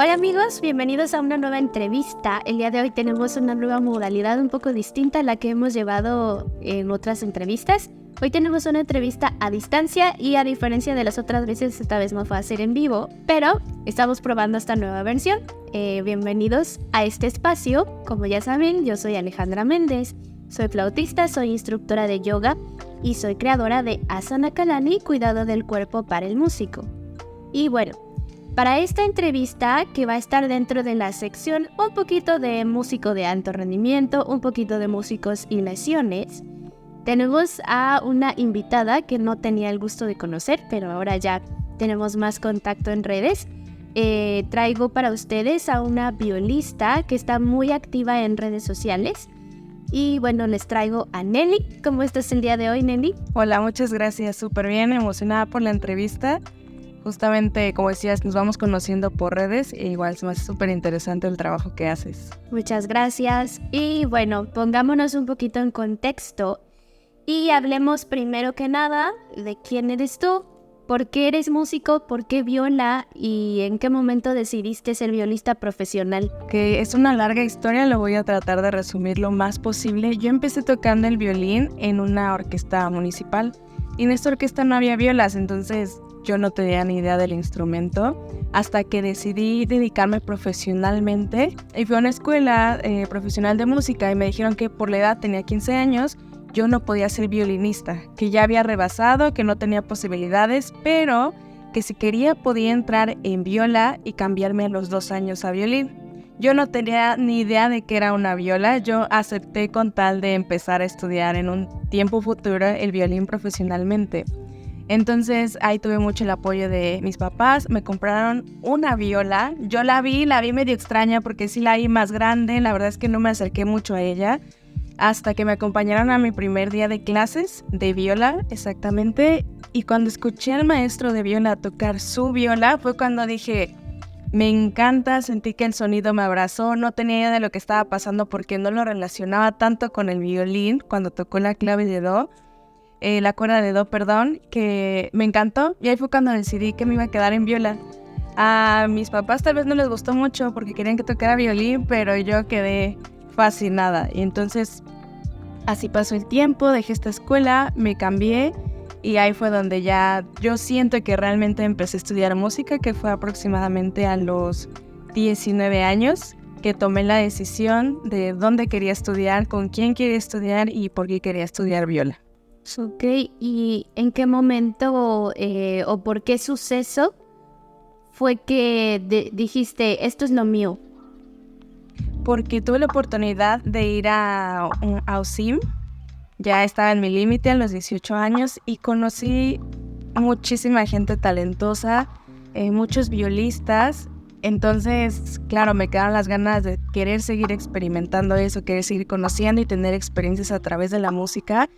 Hola amigos, bienvenidos a una nueva entrevista. El día de hoy tenemos una nueva modalidad un poco distinta a la que hemos llevado en otras entrevistas. Hoy tenemos una entrevista a distancia y a diferencia de las otras veces, esta vez no va a ser en vivo, pero estamos probando esta nueva versión. Bienvenidos a este espacio. Como ya saben, yo soy Alejandra Méndez, soy flautista, soy instructora de yoga y soy creadora de Asana Kalani, cuidado del cuerpo para el músico. Y bueno, para esta entrevista, que va a estar dentro de la sección un poquito de músico de alto rendimiento, un poquito de músicos y lesiones, tenemos a una invitada que no tenía el gusto de conocer, pero ahora ya tenemos más contacto en redes. Traigo para ustedes a una violista que está muy activa en redes sociales. Y bueno, les traigo a Nelly. ¿Cómo estás el día de hoy, Nelly? Hola, muchas gracias. Súper bien, emocionada por la entrevista. Justamente, como decías, nos vamos conociendo por redes e igual se me hace súper interesante el trabajo que haces. Muchas gracias. Y bueno, pongámonos un poquito en contexto y hablemos primero que nada de quién eres tú, por qué eres músico, por qué viola y en qué momento decidiste ser violista profesional. Que es una larga historia, lo voy a tratar de resumir lo más posible. Yo empecé tocando el violín en una orquesta municipal y en esta orquesta no había violas, entonces yo no tenía ni idea del instrumento hasta que decidí dedicarme profesionalmente y fui a una escuela profesional de música y me dijeron que por la edad, tenía 15 años, yo no podía ser violinista, que ya había rebasado, que no tenía posibilidades, pero que si quería podía entrar en viola y cambiarme a los 2 años a violín. Yo no tenía ni idea de qué era una viola, yo acepté con tal de empezar a estudiar en un tiempo futuro el violín profesionalmente. Entonces ahí tuve mucho el apoyo de mis papás, me compraron una viola, yo la vi medio extraña porque sí la vi más grande, la verdad es que no me acerqué mucho a ella, hasta que me acompañaron a mi primer día de clases de viola, exactamente, y cuando escuché al maestro de viola tocar su viola fue cuando dije, me encanta, sentí que el sonido me abrazó, no tenía idea de lo que estaba pasando porque no lo relacionaba tanto con el violín cuando tocó la clave de do. La cuerda de do, que me encantó y ahí fue cuando decidí que me iba a quedar en viola. A mis papás tal vez no les gustó mucho porque querían que tocara violín, pero yo quedé fascinada y entonces así pasó el tiempo, dejé esta escuela, me cambié y ahí fue donde ya yo siento que realmente empecé a estudiar música, que fue aproximadamente a los 19 años que tomé la decisión de dónde quería estudiar, con quién quería estudiar y por qué quería estudiar viola. Ok, ¿y en qué momento o por qué suceso fue que dijiste, esto es lo mío? Porque tuve la oportunidad de ir a USIM, ya estaba en mi límite a los 18 años y conocí muchísima gente talentosa, muchos violistas. Entonces, claro, me quedaron las ganas de querer seguir experimentando eso, querer seguir conociendo y tener experiencias a través de la música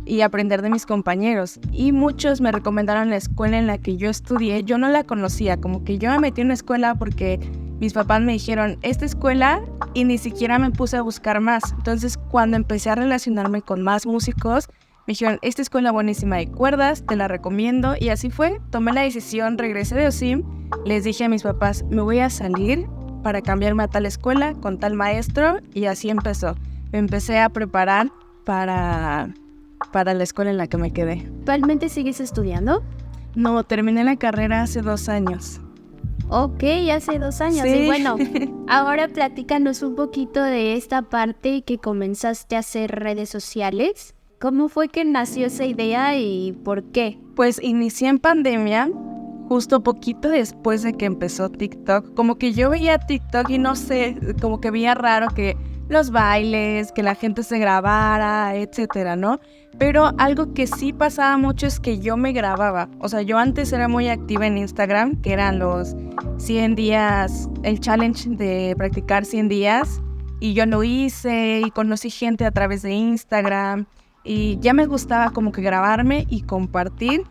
y aprender de mis compañeros. Y muchos me recomendaron la escuela en la que yo estudié. Yo no la conocía, como que yo me metí en una escuela porque mis papás me dijeron, esta escuela, y ni siquiera me puse a buscar más. Entonces, cuando empecé a relacionarme con más músicos, me dijeron, esta escuela buenísima de cuerdas, te la recomiendo. Y así fue, tomé la decisión, regresé de OSIM, les dije a mis papás, me voy a salir para cambiarme a tal escuela con tal maestro, y así empezó. Me empecé a preparar para la escuela en la que me quedé. ¿Actualmente sigues estudiando? No, terminé la carrera hace 2 años. Ok, hace 2 años. Sí. Y bueno, ahora platícanos un poquito de esta parte que comenzaste a hacer redes sociales. ¿Cómo fue que nació esa idea y por qué? Pues inicié en pandemia, justo poquito después de que empezó TikTok. Como que yo veía TikTok y no sé, como que veía raro que los bailes, que la gente se grabara, etcétera, ¿no? Pero algo que sí pasaba mucho es que yo me grababa. O sea, yo antes era muy activa en Instagram, que eran los 100 días, el challenge de practicar 100 días. Y yo lo hice y conocí gente a través de Instagram. Y ya me gustaba como que grabarme y compartir,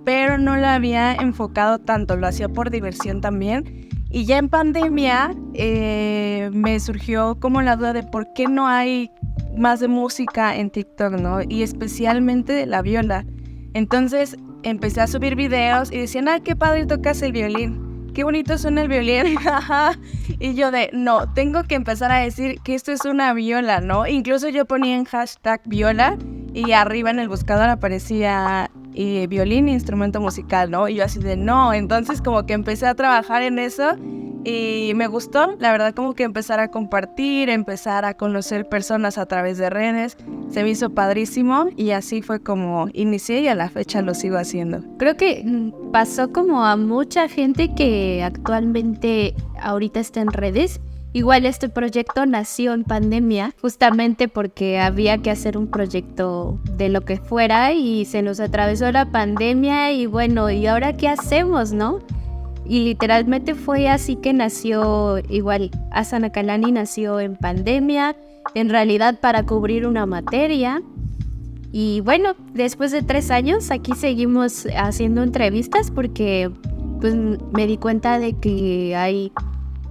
pero no lo había enfocado tanto, lo hacía por diversión también. Y ya en pandemia me surgió como la duda de por qué no hay más de música en TikTok, ¿no? Y especialmente de la viola. Entonces empecé a subir videos y decían, ¡ay, qué padre tocas el violín! qué bonito suena el violín. Y yo no, tengo que empezar a decir que esto es una viola, ¿no? Incluso yo ponía en hashtag viola y arriba en el buscador aparecía violín, instrumento musical, ¿no? Y yo así no, entonces como que empecé a trabajar en eso y me gustó, la verdad, como que empezar a compartir, empezar a conocer personas a través de redes, se me hizo padrísimo y así fue como inicié y a la fecha lo sigo haciendo. Creo que pasó como a mucha gente que actualmente ahorita está en redes. Igual este proyecto nació en pandemia, justamente porque había que hacer un proyecto de lo que fuera y se nos atravesó la pandemia y bueno, ¿y ahora qué hacemos, no? Y literalmente fue así que nació, igual Asana Kalani nació en pandemia, en realidad para cubrir una materia. Y bueno, después de 3 años aquí seguimos haciendo entrevistas porque pues me di cuenta de que hay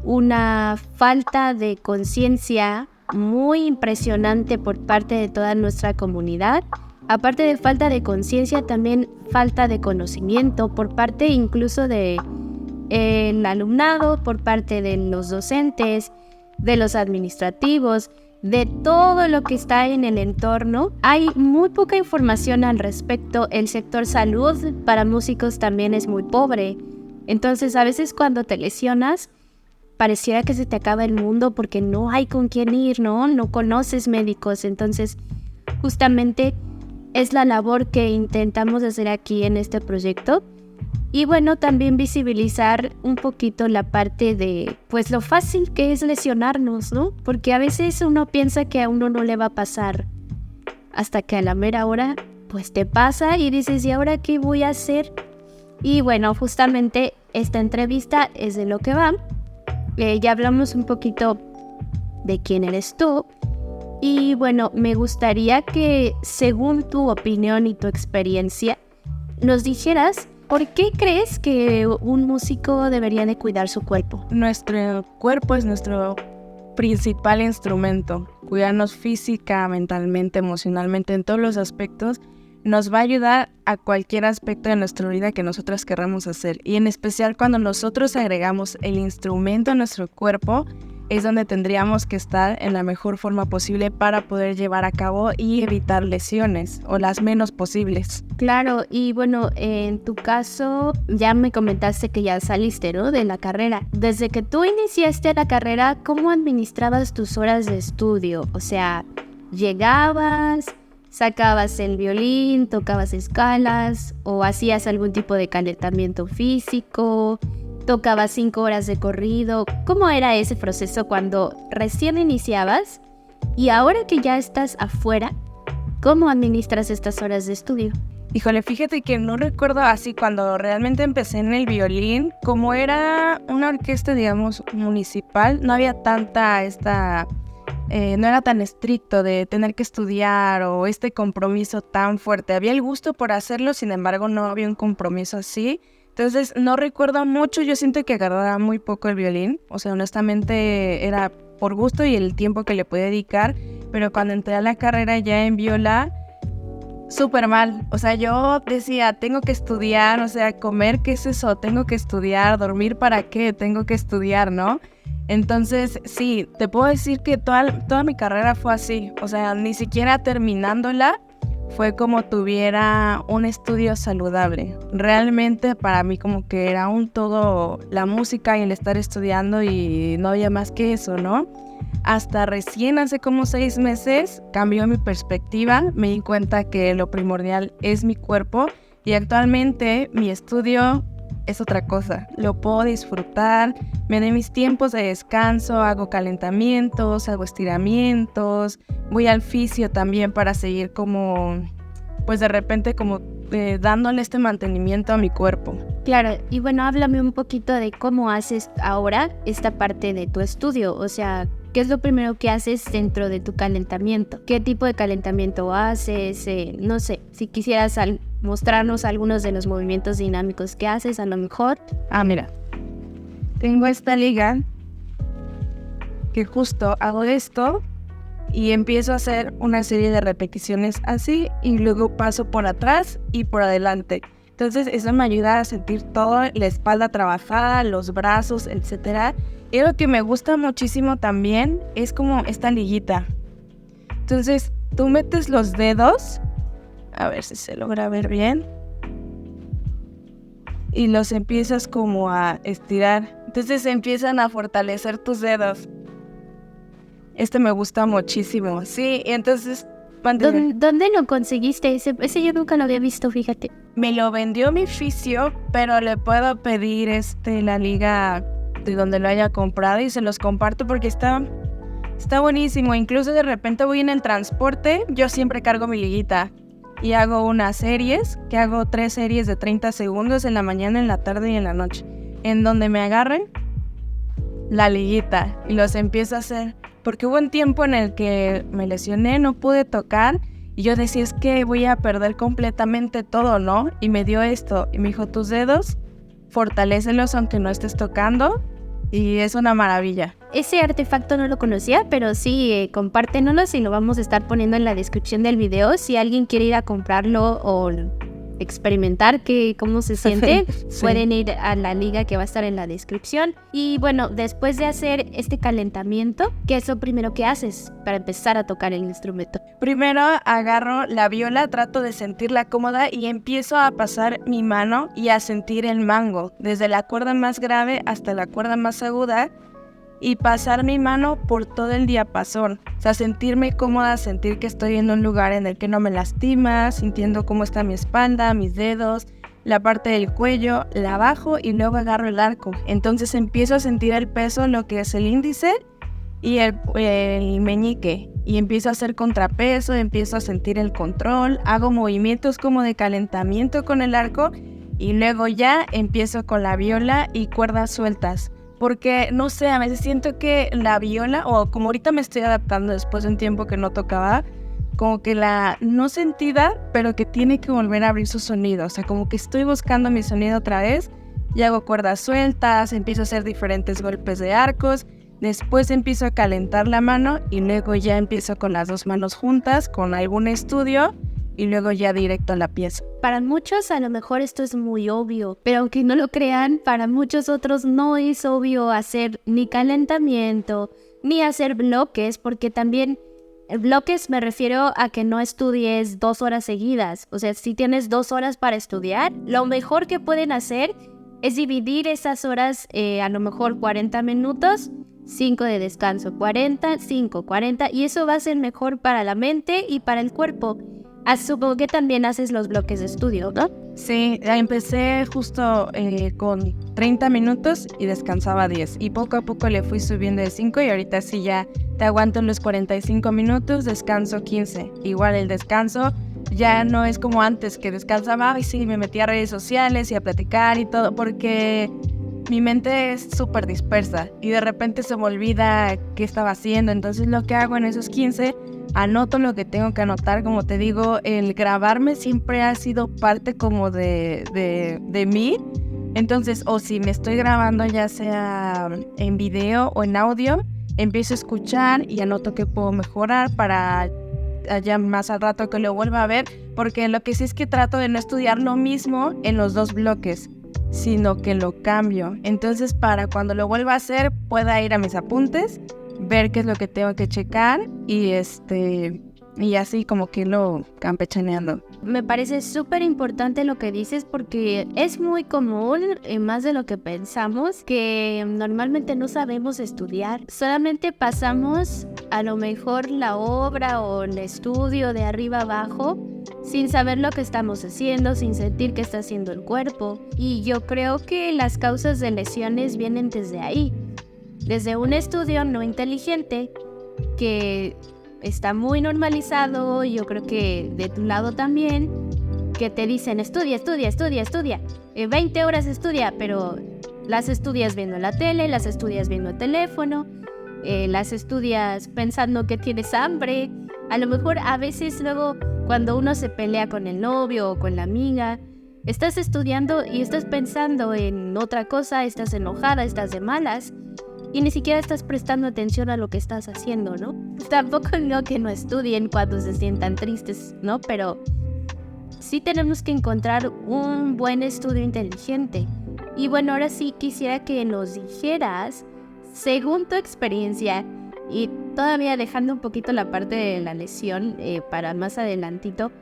una falta de conciencia muy impresionante por parte de toda nuestra comunidad. Aparte de falta de conciencia, también falta de conocimiento por parte incluso de el alumnado, por parte de los docentes, de los administrativos, de todo lo que está en el entorno. Hay muy poca información al respecto. El sector salud para músicos también es muy pobre. Entonces, a veces cuando te lesionas, pareciera que se te acaba el mundo porque no hay con quién ir, ¿no? No conoces médicos. Entonces, justamente es la labor que intentamos hacer aquí en este proyecto. Y bueno, también visibilizar un poquito la parte de, pues lo fácil que es lesionarnos, ¿no? Porque a veces uno piensa que a uno no le va a pasar hasta que a la mera hora, pues te pasa y dices, ¿y ahora qué voy a hacer? Y bueno, justamente esta entrevista es de lo que va. Ya hablamos un poquito de quién eres tú. Y bueno, me gustaría que, según tu opinión y tu experiencia, nos dijeras ¿por qué crees que un músico debería de cuidar su cuerpo? Nuestro cuerpo es nuestro principal instrumento. Cuidarnos física, mentalmente, emocionalmente, en todos los aspectos, nos va a ayudar a cualquier aspecto de nuestra vida que nosotros querramos hacer. Y en especial cuando nosotros agregamos el instrumento a nuestro cuerpo, es donde tendríamos que estar en la mejor forma posible para poder llevar a cabo y evitar lesiones o las menos posibles. Claro, y bueno, en tu caso ya me comentaste que ya saliste, ¿no?, de la carrera. Desde que tú iniciaste la carrera, ¿cómo administrabas tus horas de estudio? O sea, ¿llegabas, sacabas el violín, tocabas escalas o hacías algún tipo de calentamiento físico? ¿Tocabas 5 horas de corrido? ¿Cómo era ese proceso cuando recién iniciabas? Y ahora que ya estás afuera, ¿cómo administras estas horas de estudio? Híjole, fíjate que no recuerdo así cuando realmente empecé en el violín, como era una orquesta, digamos, municipal, no había tanta no era tan estricto de tener que estudiar o este compromiso tan fuerte. Había el gusto por hacerlo, sin embargo no había un compromiso así. Entonces no recuerdo mucho, yo siento que agarraba muy poco el violín, o sea, honestamente era por gusto y el tiempo que le podía dedicar, pero cuando entré a la carrera ya en viola, súper mal, o sea, yo decía, tengo que estudiar, o sea, comer, ¿qué es eso? Tengo que estudiar, dormir, ¿para qué? Tengo que estudiar, ¿no? Entonces, sí, te puedo decir que toda mi carrera fue así, o sea, ni siquiera terminándola, fue como tuviera un estudio saludable. Realmente para mí como que era un todo la música y el estar estudiando y no había más que eso, ¿no? Hasta recién hace como 6 meses cambió mi perspectiva, me di cuenta que lo primordial es mi cuerpo y actualmente mi estudio es otra cosa. Lo puedo disfrutar, me doy mis tiempos de descanso, hago calentamientos, hago estiramientos, voy al fisio también para seguir como, pues de repente como dándole este mantenimiento a mi cuerpo. Claro, y bueno, háblame un poquito de cómo haces ahora esta parte de tu estudio, o sea, ¿qué es lo primero que haces dentro de tu calentamiento? ¿Qué tipo de calentamiento haces? No sé, si quisieras mostrarnos algunos de los movimientos dinámicos que haces, a lo mejor. Mira, tengo esta liga que justo hago esto y empiezo a hacer una serie de repeticiones así y luego paso por atrás y por adelante. Entonces eso me ayuda a sentir todo, la espalda trabajada, los brazos, etcétera. Y lo que me gusta muchísimo también es como esta liguita. Entonces tú metes los dedos, a ver si se logra ver bien, y los empiezas como a estirar. Entonces empiezan a fortalecer tus dedos. Este me gusta muchísimo, sí, y entonces... ¿Dónde lo conseguiste? Ese yo nunca lo había visto, fíjate. Me lo vendió mi fisio, pero le puedo pedir la liga de donde lo haya comprado y se los comparto porque está buenísimo. Incluso de repente voy en el transporte, yo siempre cargo mi liguita y hago unas series, que hago 3 series de 30 segundos en la mañana, en la tarde y en la noche, en donde me agarren la liguita y los empiezo a hacer. Porque hubo un tiempo en el que me lesioné, no pude tocar y yo decía, es que voy a perder completamente todo, ¿no? Y me dio esto y me dijo, tus dedos, fortalécelos aunque no estés tocando y es una maravilla. Ese artefacto no lo conocía, pero sí, compártenoslo y lo vamos a estar poniendo en la descripción del video. Si alguien quiere ir a comprarlo o experimentar cómo se siente, sí, pueden ir a la liga que va a estar en la descripción. Y bueno, después de hacer este calentamiento, ¿qué es lo primero que haces para empezar a tocar el instrumento? Primero agarro la viola, trato de sentirla cómoda y empiezo a pasar mi mano y a sentir el mango, desde la cuerda más grave hasta la cuerda más aguda, y pasar mi mano por todo el diapasón. O sea, sentirme cómoda, sentir que estoy en un lugar en el que no me lastima, sintiendo cómo está mi espalda, mis dedos, la parte del cuello, la bajo y luego agarro el arco. Entonces empiezo a sentir el peso, lo que es el índice y el meñique. Y empiezo a hacer contrapeso, empiezo a sentir el control, hago movimientos como de calentamiento con el arco y luego ya empiezo con la viola y cuerdas sueltas. Porque, no sé, a veces siento que la viola, o como ahorita me estoy adaptando después de un tiempo que no tocaba, como que la no sentida, pero que tiene que volver a abrir su sonido. O sea, como que estoy buscando mi sonido otra vez y hago cuerdas sueltas, empiezo a hacer diferentes golpes de arcos, después empiezo a calentar la mano y luego ya empiezo con las 2 manos juntas, con algún estudio y luego ya directo a la pieza. Para muchos a lo mejor esto es muy obvio, pero aunque no lo crean, para muchos otros no es obvio hacer ni calentamiento, ni hacer bloques, porque también bloques me refiero a que no estudies 2 horas seguidas. O sea, si tienes 2 horas para estudiar, lo mejor que pueden hacer es dividir esas horas, a lo mejor 40 minutos, 5 de descanso, 40, 5, 40, y eso va a ser mejor para la mente y para el cuerpo. Supongo que también haces los bloques de estudio, ¿no? Sí, empecé justo con 30 minutos y descansaba 10. Y poco a poco le fui subiendo de 5 y ahorita sí ya te aguanto los 45 minutos, descanso 15. Igual el descanso ya no es como antes que descansaba y sí, me metía a redes sociales y a platicar y todo porque mi mente es súper dispersa y de repente se me olvida qué estaba haciendo. Entonces lo que hago en esos 15... anoto lo que tengo que anotar, como te digo, el grabarme siempre ha sido parte como de mí. Entonces, o si me estoy grabando ya sea en video o en audio, empiezo a escuchar y anoto qué puedo mejorar para allá más al rato que lo vuelva a ver, porque lo que sí es que trato de no estudiar lo mismo en los 2 bloques, sino que lo cambio. Entonces, para cuando lo vuelva a hacer, pueda ir a mis apuntes, ver qué es lo que tengo que checar y así como que lo campechaneando. Me parece súper importante lo que dices porque es muy común, más de lo que pensamos, que normalmente no sabemos estudiar. Solamente pasamos a lo mejor la obra o el estudio de arriba abajo sin saber lo que estamos haciendo, sin sentir qué está haciendo el cuerpo. Y yo creo que las causas de lesiones vienen desde ahí. Desde un estudio no inteligente que está muy normalizado, yo creo que de tu lado también, que te dicen estudia, 20 horas estudia, pero las estudias viendo la tele, las estudias viendo el teléfono, las estudias pensando que tienes hambre. A lo mejor a veces luego cuando uno se pelea con el novio o con la amiga, estás estudiando y estás pensando en otra cosa, estás enojada, estás de malas. Y ni siquiera estás prestando atención a lo que estás haciendo, ¿no? Tampoco digo que no estudien cuando se sientan tristes, ¿no? Pero sí tenemos que encontrar un buen estudio inteligente. Y bueno, ahora sí quisiera que nos dijeras, según tu experiencia, y todavía dejando un poquito la parte de la lesión para más adelantito,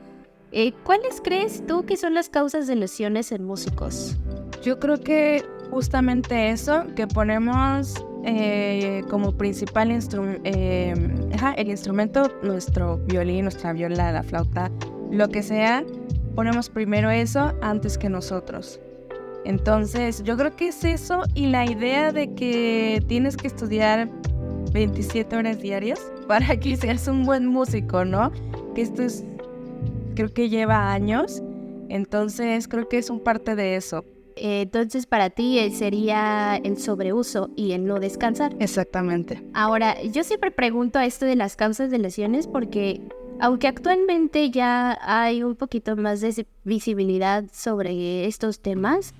¿cuáles crees tú que son las causas de lesiones en músicos? Yo creo que justamente eso, que ponemos como principal el instrumento, nuestro violín, nuestra viola, la flauta, lo que sea, ponemos primero eso antes que nosotros. Entonces, yo creo que es eso, y la idea de que tienes que estudiar 27 horas diarias para que seas un buen músico, ¿no? Que creo que lleva años, entonces creo que es un parte de eso. Entonces para ti sería el sobreuso y el no descansar. Exactamente. Ahora, yo siempre pregunto a esto de las causas de lesiones porque aunque actualmente ya hay un poquito más de visibilidad sobre estos temas,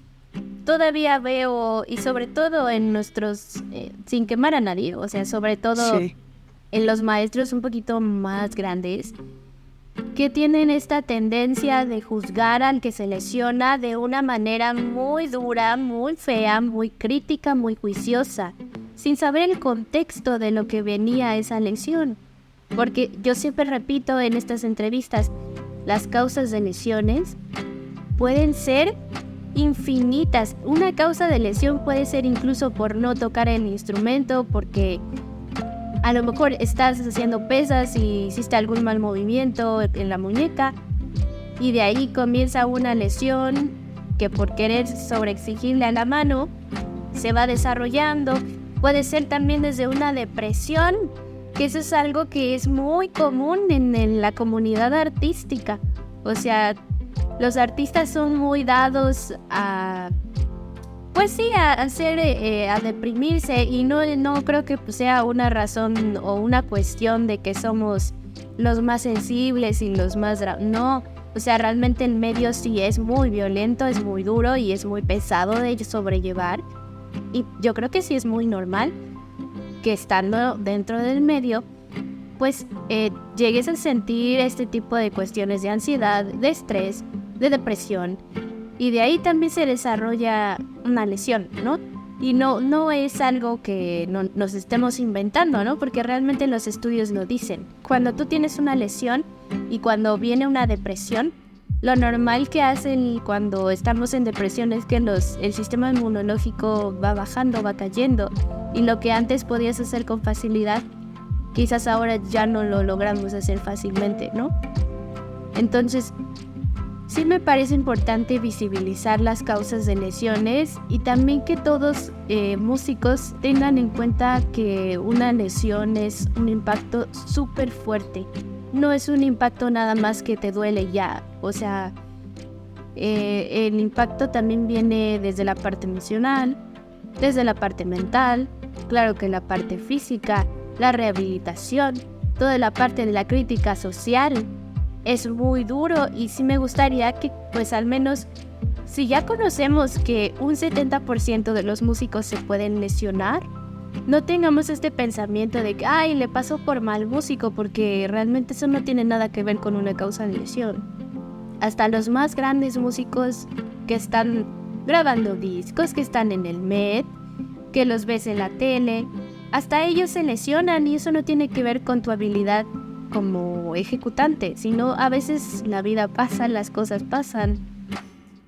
todavía veo, y sobre todo en nuestros, sin quemar a nadie, o sea, sobre todo Sí. En los maestros un poquito más grandes, que tienen esta tendencia de juzgar al que se lesiona de una manera muy dura, muy fea, muy crítica, muy juiciosa, sin saber el contexto de lo que venía esa lesión. Porque yo siempre repito en estas entrevistas, las causas de lesiones pueden ser infinitas. Una causa de lesión puede ser incluso por no tocar el instrumento, porque a lo mejor estás haciendo pesas y hiciste algún mal movimiento en la muñeca y de ahí comienza una lesión que por querer sobreexigirle a la mano se va desarrollando. Puede ser también desde una depresión, que eso es algo que es muy común en la comunidad artística. O sea, los artistas son muy dados a... Pues sí, a deprimirse, y no creo que sea una razón o una cuestión de que somos los más sensibles y los más... No, o sea, realmente el medio sí es muy violento, es muy duro y es muy pesado de sobrellevar. Y yo creo que sí es muy normal que estando dentro del medio, pues llegues a sentir este tipo de cuestiones de ansiedad, de estrés, de depresión. Y de ahí también se desarrolla una lesión, ¿no? Y no es algo que nos estemos inventando, ¿no? Porque realmente los estudios lo dicen. Cuando tú tienes una lesión y cuando viene una depresión, lo normal que hacen cuando estamos en depresión es que el sistema inmunológico va bajando, va cayendo. Y lo que antes podías hacer con facilidad, quizás ahora ya no lo logramos hacer fácilmente, ¿no? Entonces, sí me parece importante visibilizar las causas de lesiones y también que todos músicos tengan en cuenta que una lesión es un impacto súper fuerte. No es un impacto nada más que te duele ya. O sea, el impacto también viene desde la parte emocional, desde la parte mental, claro que la parte física, la rehabilitación, toda la parte de la crítica social. Es muy duro y sí me gustaría que pues al menos si ya conocemos que un 70% de los músicos se pueden lesionar, no tengamos este pensamiento de que ay, le pasó por mal músico, porque realmente eso no tiene nada que ver con una causa de lesión. Hasta los más grandes músicos que están grabando discos, que están en el Met, que los ves en la tele, hasta ellos se lesionan y eso no tiene que ver con tu habilidad como ejecutante, sino a veces la vida pasa, las cosas pasan.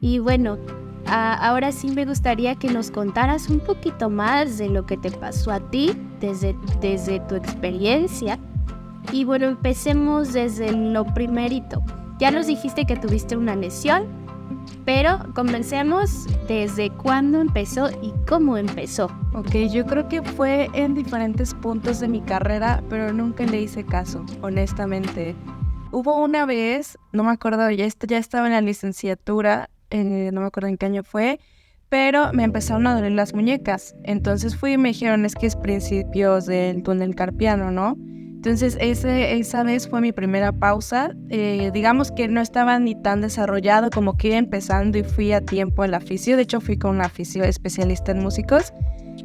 Y bueno, ahora sí me gustaría que nos contaras un poquito más de lo que te pasó a ti desde tu experiencia. Y bueno, empecemos desde lo primerito. Ya nos dijiste que tuviste una lesión, pero comencemos desde cuándo empezó y cómo empezó. Ok, yo creo que fue en diferentes puntos de mi carrera, pero nunca le hice caso, honestamente. Hubo una vez, no me acuerdo, ya estaba en la licenciatura, no me acuerdo en qué año fue, pero me empezaron a doler las muñecas. Entonces fui y me dijeron, es que es principios del túnel carpiano, ¿no? Entonces esa vez fue mi primera pausa. Digamos que no estaba ni tan desarrollado, como que iba empezando y fui a tiempo a la fisio. De hecho fui con una fisio especialista en músicos.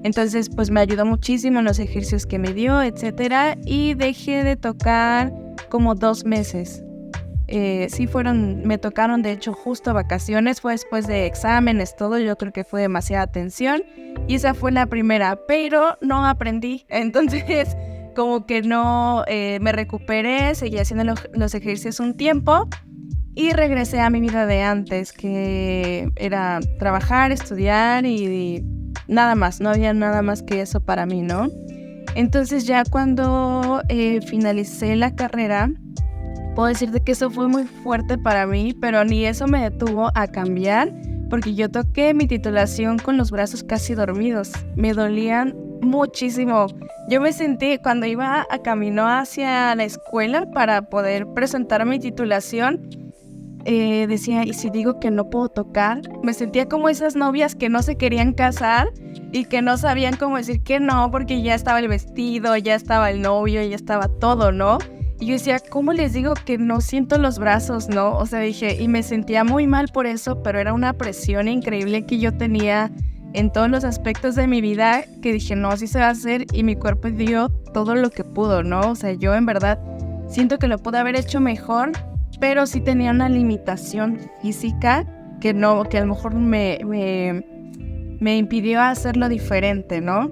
Entonces pues me ayudó muchísimo en los ejercicios que me dio, etcétera. Y dejé de tocar como 2 meses. Sí me tocaron de hecho justo vacaciones, fue después de exámenes, todo, yo creo que fue demasiada tensión y esa fue la primera, pero no aprendí, entonces como que no me recuperé, seguí haciendo los ejercicios un tiempo y regresé a mi vida de antes, que era trabajar, estudiar y nada más, no había nada más que eso para mí, ¿no? Entonces ya cuando finalicé la carrera, puedo decirte que eso fue muy fuerte para mí, pero ni eso me detuvo a cambiar, porque yo toqué mi titulación con los brazos casi dormidos. Me dolían muchísimo. Yo me sentí, cuando iba a camino hacia la escuela para poder presentar mi titulación, decía, ¿y si digo que no puedo tocar? Me sentía como esas novias que no se querían casar y que no sabían cómo decir que no, porque ya estaba el vestido, ya estaba el novio, ya estaba todo, ¿no? Y yo decía, ¿cómo les digo que no siento los brazos, no? O sea, dije, y me sentía muy mal por eso, pero era una presión increíble que yo tenía en todos los aspectos de mi vida, que dije, no, sí se va a hacer, y mi cuerpo dio todo lo que pudo, ¿no? O sea, yo en verdad siento que lo pude haber hecho mejor, pero sí tenía una limitación física que a lo mejor me impidió hacerlo diferente, ¿no?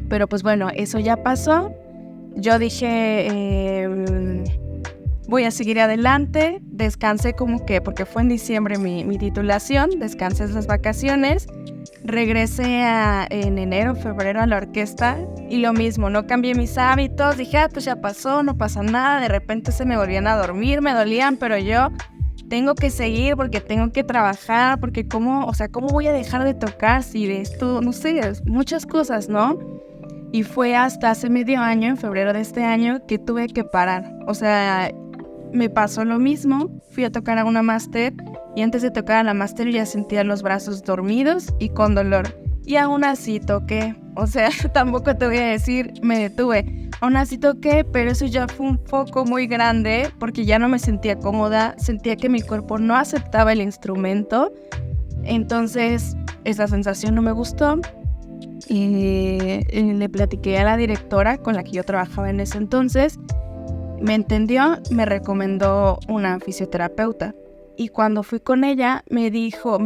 Pero pues bueno, eso ya pasó. Yo dije, voy a seguir adelante, descansé porque fue en diciembre mi titulación, descansé esas vacaciones, regresé en enero, febrero a la orquesta y lo mismo, no cambié mis hábitos, dije, pues ya pasó, no pasa nada, de repente se me volvían a dormir, me dolían, pero yo tengo que seguir porque tengo que trabajar, porque ¿cómo voy a dejar de tocar si de esto, no sé, muchas cosas, ¿no? Y fue hasta hace medio año, en febrero de este año, que tuve que parar. O sea, me pasó lo mismo. Fui a tocar a una máster y antes de tocar a la máster ya sentía los brazos dormidos y con dolor. Y aún así toqué. O sea, tampoco te voy a decir, me detuve. Aún así toqué, pero eso ya fue un foco muy grande porque ya no me sentía cómoda. Sentía que mi cuerpo no aceptaba el instrumento. Entonces, esa sensación no me gustó. Y le platiqué a la directora con la que yo trabajaba en ese entonces, me entendió, me recomendó una fisioterapeuta y cuando fui con ella me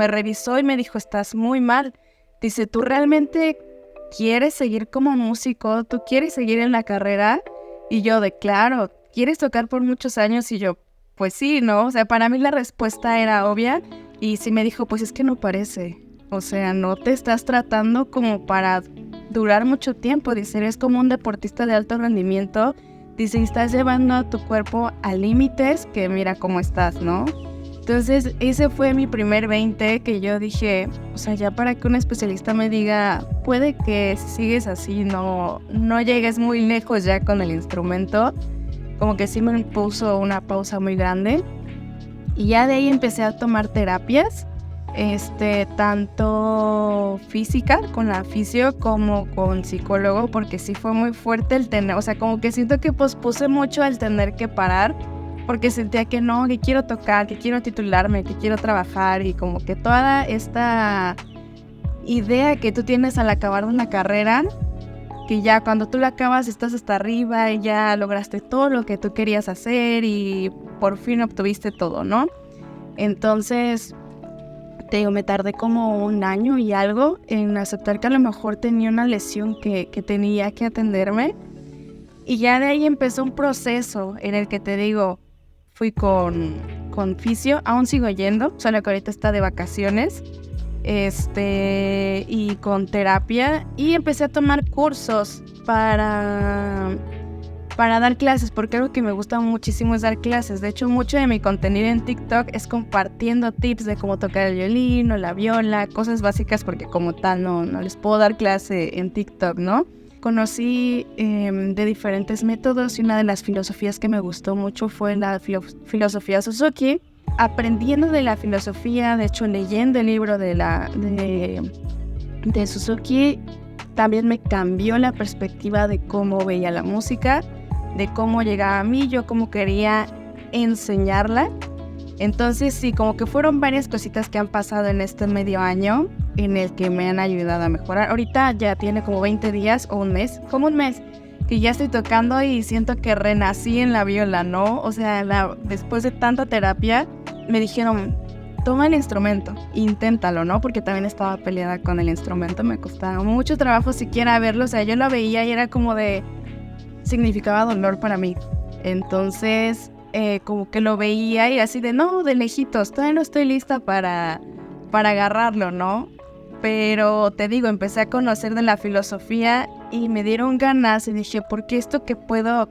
revisó y me dijo, estás muy mal, dice, ¿tú realmente quieres seguir como músico? ¿Tú quieres seguir en la carrera? Y yo claro, ¿quieres tocar por muchos años? Y yo, pues sí, ¿no? O sea, para mí la respuesta era obvia y sí me dijo, pues es que no parece. O sea, no te estás tratando como para durar mucho tiempo. Dice, eres como un deportista de alto rendimiento. Dice, estás llevando a tu cuerpo a límites que mira cómo estás, ¿no? Entonces, ese fue mi primer 20 que yo dije, o sea, ya para que un especialista me diga, puede que si sigues así no llegues muy lejos ya con el instrumento. Como que sí me puso una pausa muy grande. Y ya de ahí empecé a tomar terapias. Tanto física con la fisio como con psicólogo, porque sí fue muy fuerte el tener, o sea, como que siento que pospuse mucho el tener que parar, porque sentía que no, que quiero tocar, que quiero titularme, que quiero trabajar, y como que toda esta idea que tú tienes al acabar una carrera, que ya cuando tú la acabas estás hasta arriba y ya lograste todo lo que tú querías hacer y por fin obtuviste todo, ¿no? Entonces me tardé como 1 año y algo en aceptar que a lo mejor tenía una lesión que tenía que atenderme. Y ya de ahí empezó un proceso en el que te digo, fui con fisio, aún sigo yendo, solo que ahorita está de vacaciones, y con terapia, y empecé a tomar cursos para dar clases, porque algo que me gusta muchísimo es dar clases. De hecho, mucho de mi contenido en TikTok es compartiendo tips de cómo tocar el violín o la viola, cosas básicas, porque como tal no les puedo dar clase en TikTok, ¿no? Conocí de diferentes métodos y una de las filosofías que me gustó mucho fue la filosofía Suzuki. Aprendiendo de la filosofía, de hecho leyendo el libro de Suzuki, también me cambió la perspectiva de cómo veía la música, de cómo llegaba a mí, yo cómo quería enseñarla. Entonces sí, como que fueron varias cositas que han pasado en este medio año en el que me han ayudado a mejorar. Ahorita ya tiene como 20 días o un mes, como un mes, que ya estoy tocando y siento que renací en la viola, ¿no? O sea, después de tanta terapia, me dijeron, toma el instrumento, inténtalo, ¿no? Porque también estaba peleada con el instrumento, me costaba mucho trabajo siquiera verlo, o sea, yo lo veía y era como significaba dolor para mí. Entonces, como que lo veía y así no, de lejitos, todavía no estoy lista para agarrarlo, ¿no? Pero te digo, empecé a conocer de la filosofía y me dieron ganas y dije, ¿por qué esto que puedo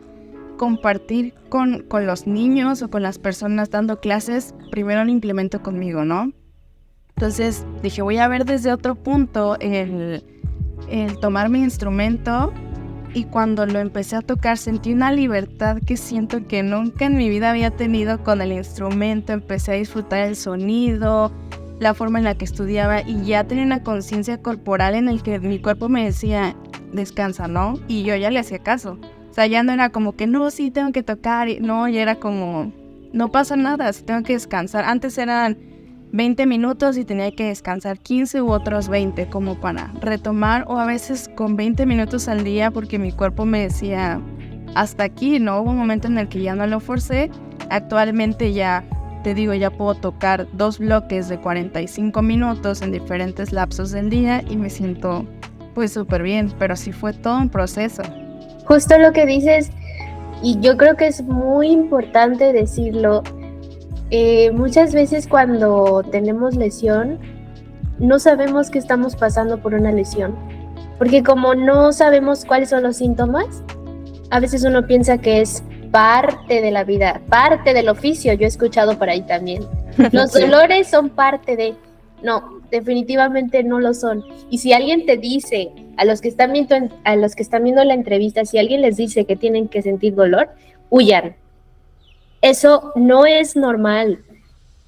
compartir con los niños o con las personas dando clases, primero lo implemento conmigo, ¿no? Entonces dije, voy a ver desde otro punto el tomar mi instrumento, y cuando lo empecé a tocar sentí una libertad que siento que nunca en mi vida había tenido con el instrumento. Empecé a disfrutar el sonido, la forma en la que estudiaba, y ya tenía una conciencia corporal en el que mi cuerpo me decía, descansa, ¿no? Y yo ya le hacía caso. O sea, ya no era como que, no, sí, tengo que tocar. No, ya era como, no pasa nada, sí tengo que descansar. Antes eran 20 minutos y tenía que descansar 15 u otros 20 como para retomar, o a veces con 20 minutos al día porque mi cuerpo me decía, hasta aquí, ¿no? Hubo un momento en el que ya no lo forcé. Actualmente ya, te digo, ya puedo tocar 2 bloques de 45 minutos en diferentes lapsos del día y me siento pues súper bien, pero sí fue todo un proceso. Justo lo que dices, y yo creo que es muy importante decirlo, muchas veces cuando tenemos lesión, no sabemos que estamos pasando por una lesión, porque como no sabemos cuáles son los síntomas, a veces uno piensa que es parte de la vida, parte del oficio. Yo he escuchado por ahí también. Los dolores son parte de... No, definitivamente no lo son. Y si alguien te dice, a los que están viendo la entrevista, si alguien les dice que tienen que sentir dolor, huyan. Eso no es normal.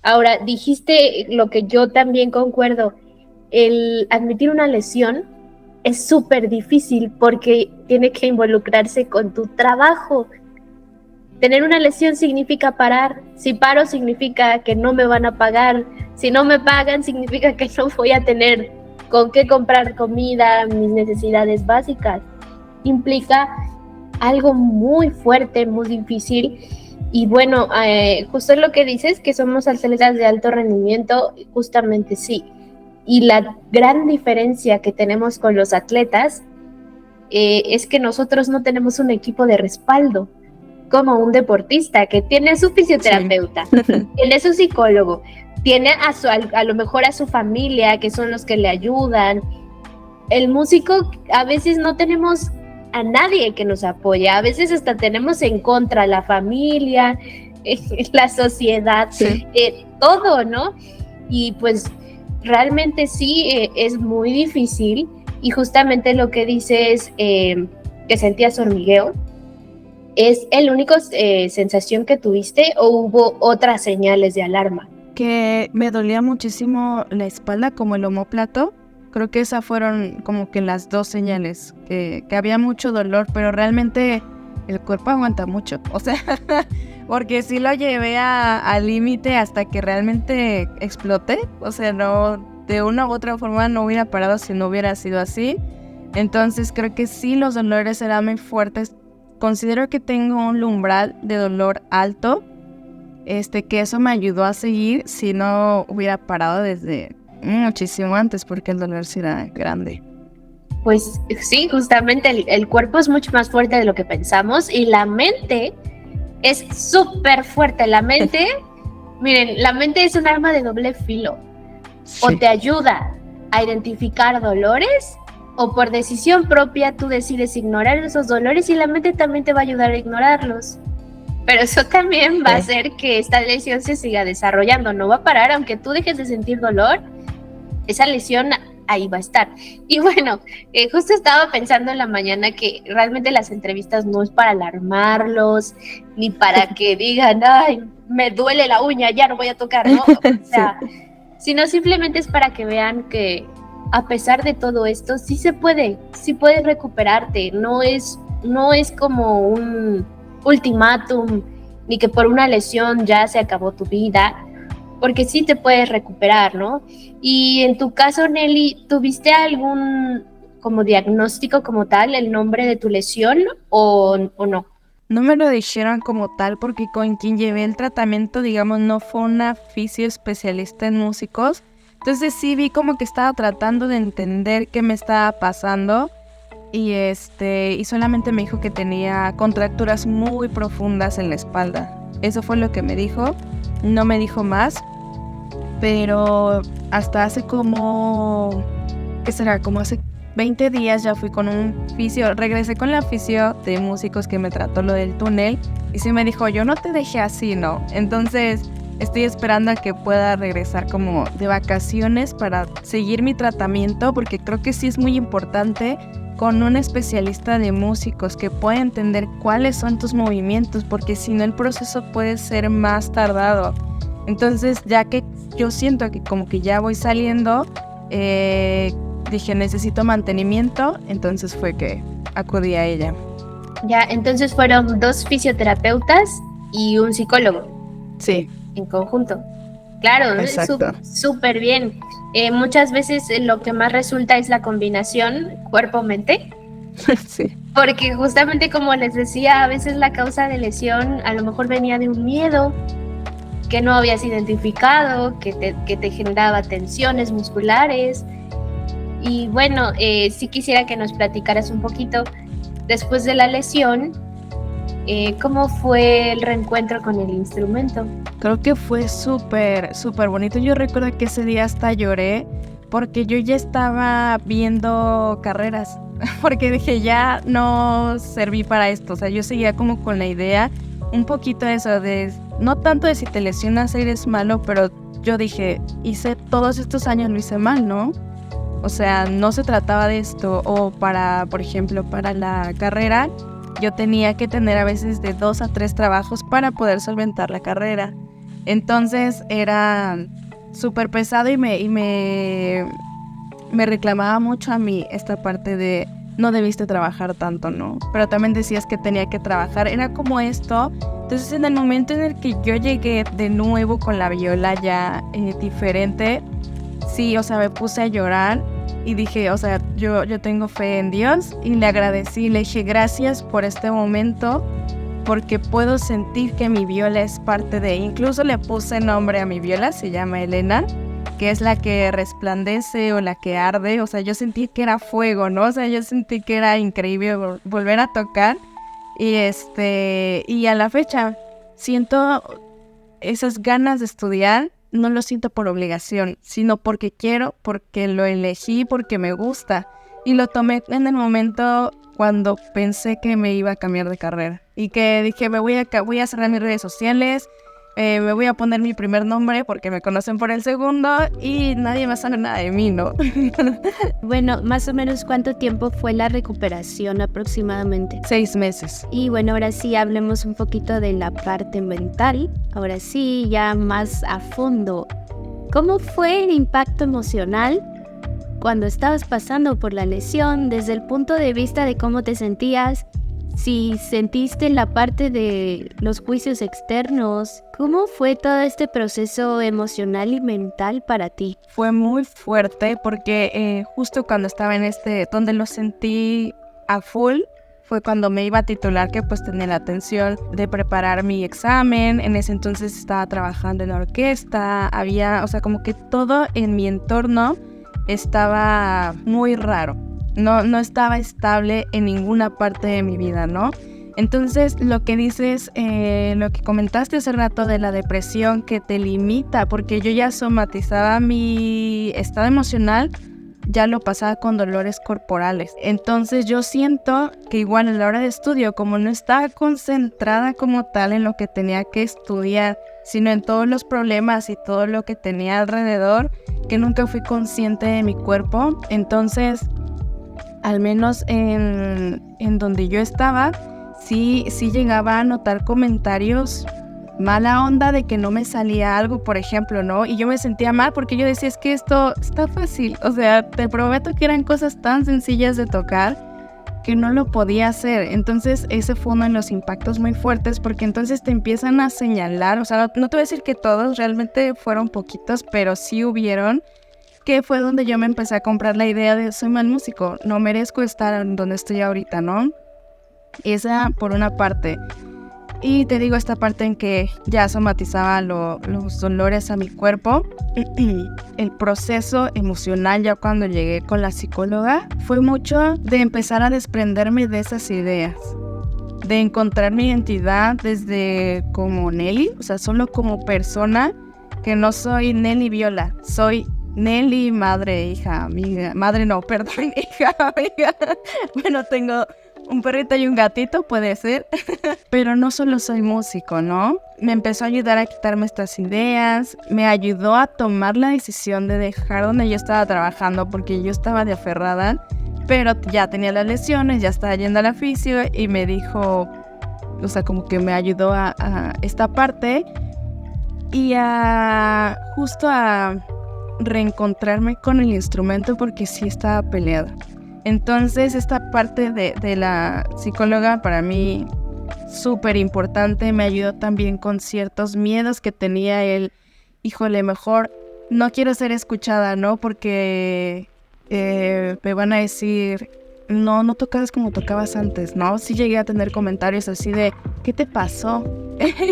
Ahora, dijiste lo que yo también concuerdo. El admitir una lesión es súper difícil porque tiene que involucrarse con tu trabajo. Tener una lesión significa parar. Si paro significa que no me van a pagar. Si no me pagan significa que no voy a tener con qué comprar comida, mis necesidades básicas. Implica algo muy fuerte, muy difícil. Y bueno, justo lo que dices, que somos atletas de alto rendimiento, justamente sí. Y la gran diferencia que tenemos con los atletas es que nosotros no tenemos un equipo de respaldo, como un deportista que tiene a su fisioterapeuta, sí. Tiene a su psicólogo, tiene a lo mejor a su familia, que son los que le ayudan. El músico, a veces no tenemos a nadie que nos apoye, a veces hasta tenemos en contra la familia, la sociedad, sí. Todo, ¿no? Y pues realmente sí, es muy difícil. Y justamente lo que dices, que sentías hormigueo, ¿es el único sensación que tuviste o hubo otras señales de alarma? Que me dolía muchísimo la espalda, como el omóplato. Creo que esas fueron como que las 2 señales, que había mucho dolor, pero realmente el cuerpo aguanta mucho. O sea, porque sí lo llevé al límite hasta que realmente exploté. O sea, no, de una u otra forma no hubiera parado si no hubiera sido así. Entonces creo que sí, los dolores eran muy fuertes. Considero que tengo un umbral de dolor alto, que eso me ayudó a seguir si no hubiera parado desde muchísimo antes, porque el dolor sí era grande. Pues sí, justamente el cuerpo es mucho más fuerte de lo que pensamos y la mente es súper fuerte. La mente, miren, la mente es un arma de doble filo. Sí. O te ayuda a identificar dolores, o por decisión propia tú decides ignorar esos dolores y la mente también te va a ayudar a ignorarlos. Pero eso también va a hacer que esta lesión se siga desarrollando, no va a parar, aunque tú dejes de sentir dolor, esa lesión ahí va a estar. Y bueno, justo estaba pensando en la mañana que realmente las entrevistas no es para alarmarlos, ni para que digan, ay, me duele la uña, ya no voy a tocar, ¿no? O sea, sí. Sino simplemente es para que vean que a pesar de todo esto, sí puedes recuperarte, no es como un ultimátum, ni que por una lesión ya se acabó tu vida, porque sí te puedes recuperar, ¿no? Y en tu caso, Nelly, ¿tuviste como diagnóstico como tal, el nombre de tu lesión o no? No me lo dijeron como tal porque con quien llevé el tratamiento, digamos, no fue una fisio especialista en músicos. Entonces sí vi como que estaba tratando de entender qué me estaba pasando y solamente me dijo que tenía contracturas muy profundas en la espalda. Eso fue lo que me dijo, no me dijo más, pero hasta hace como, ¿qué será? Como hace 20 días ya fui con un fisio, regresé con la fisio de músicos que me trató lo del túnel y sí me dijo, yo no te dejé así, ¿no? Entonces estoy esperando a que pueda regresar como de vacaciones para seguir mi tratamiento porque creo que sí es muy importante con un especialista de músicos que pueda entender cuáles son tus movimientos porque si no el proceso puede ser más tardado. Entonces ya que yo siento que como que ya voy saliendo, dije, necesito mantenimiento, entonces fue que acudí a ella. Ya, entonces fueron 2 fisioterapeutas y un psicólogo. Sí. En conjunto. Claro, súper bien. Muchas veces lo que más resulta es la combinación cuerpo-mente. Sí. Porque justamente como les decía, a veces la causa de lesión a lo mejor venía de un miedo que no habías identificado, que te generaba tensiones musculares. Y bueno, sí quisiera que nos platicaras un poquito, después de la lesión, ¿cómo fue el reencuentro con el instrumento? Creo que fue súper bonito. Yo recuerdo que ese día hasta lloré porque yo ya estaba viendo carreras, porque dije, ya no serví para esto. O sea, yo seguía como con la idea, un poquito de eso, de no tanto de si te lesionas eres malo, pero yo dije, hice todos estos años, lo hice mal, ¿no? O sea, no se trataba de esto. O por ejemplo, para la carrera, yo tenía que tener a veces de 2 a 3 trabajos para poder solventar la carrera. Entonces era súper pesado y me reclamaba mucho a mí esta parte de no debiste trabajar tanto, ¿no? Pero también decías que tenía que trabajar. Era como esto. Entonces en el momento en el que yo llegué de nuevo con la viola ya diferente, sí, o sea, me puse a llorar y dije, o sea, yo tengo fe en Dios y le agradecí, le dije gracias por este momento porque puedo sentir que mi viola es parte de, incluso le puse nombre a mi viola, se llama Elena, que es la que resplandece o la que arde, o sea, yo sentí que era fuego, ¿no? O sea, yo sentí que era increíble volver a tocar y a la fecha siento esas ganas de estudiar. No lo siento por obligación, sino porque quiero, porque lo elegí, porque me gusta. Y lo tomé en el momento cuando pensé que me iba a cambiar de carrera. Y que dije, voy a cerrar mis redes sociales, me voy a poner mi primer nombre porque me conocen por el segundo y nadie más sabe nada de mí, ¿no? Bueno, más o menos, ¿cuánto tiempo fue la recuperación aproximadamente? 6 meses. Y bueno, ahora sí hablemos un poquito de la parte mental. Ahora sí, ya más a fondo. ¿Cómo fue el impacto emocional cuando estabas pasando por la lesión desde el punto de vista de cómo te sentías? Si sentiste la parte de los juicios externos, ¿cómo fue todo este proceso emocional y mental para ti? Fue muy fuerte porque justo cuando estaba en donde lo sentí a full, fue cuando me iba a titular, que pues tenía la atención de preparar mi examen. En ese entonces estaba trabajando en la orquesta, había, o sea, como que todo en mi entorno estaba muy raro. No estaba estable en ninguna parte de mi vida, ¿no? Entonces, lo que dices, lo que comentaste hace rato de la depresión que te limita, porque yo ya somatizaba mi estado emocional, ya lo pasaba con dolores corporales. Entonces, yo siento que igual a la hora de estudio, como no estaba concentrada como tal en lo que tenía que estudiar, sino en todos los problemas y todo lo que tenía alrededor, que nunca fui consciente de mi cuerpo, entonces al menos en donde yo estaba, sí llegaba a notar comentarios mala onda de que no me salía algo, por ejemplo, ¿no? Y yo me sentía mal porque yo decía, es que esto está fácil, o sea, te prometo que eran cosas tan sencillas de tocar que no lo podía hacer. Entonces ese fue uno de los impactos muy fuertes porque entonces te empiezan a señalar, o sea, no te voy a decir que todos, realmente fueron poquitos, pero sí hubieron que fue donde yo me empecé a comprar la idea de soy mal músico, no merezco estar donde estoy ahorita, ¿no? Esa por una parte. Y te digo esta parte en que ya somatizaba los dolores a mi cuerpo. El proceso emocional ya cuando llegué con la psicóloga fue mucho de empezar a desprenderme de esas ideas, de encontrar mi identidad desde como Nelly, o sea, solo como persona, que no soy Nelly Viola, soy Nelly, madre, hija, amiga, madre no, perdón, hija, amiga. Bueno, tengo un perrito y un gatito, puede ser, pero no solo soy músico, ¿no? Me empezó a ayudar a quitarme estas ideas, me ayudó a tomar la decisión de dejar donde yo estaba trabajando porque yo estaba de aferrada, pero ya tenía las lesiones, ya estaba yendo a la fisio y me dijo, o sea, como que me ayudó a esta parte y justo a reencontrarme con el instrumento porque sí estaba peleada. Entonces esta parte de la psicóloga para mí súper importante, me ayudó también con ciertos miedos que tenía híjole, mejor no quiero ser escuchada, ¿no? Porque me van a decir, no tocabas como tocabas antes, ¿no? Sí llegué a tener comentarios así de, ¿qué te pasó?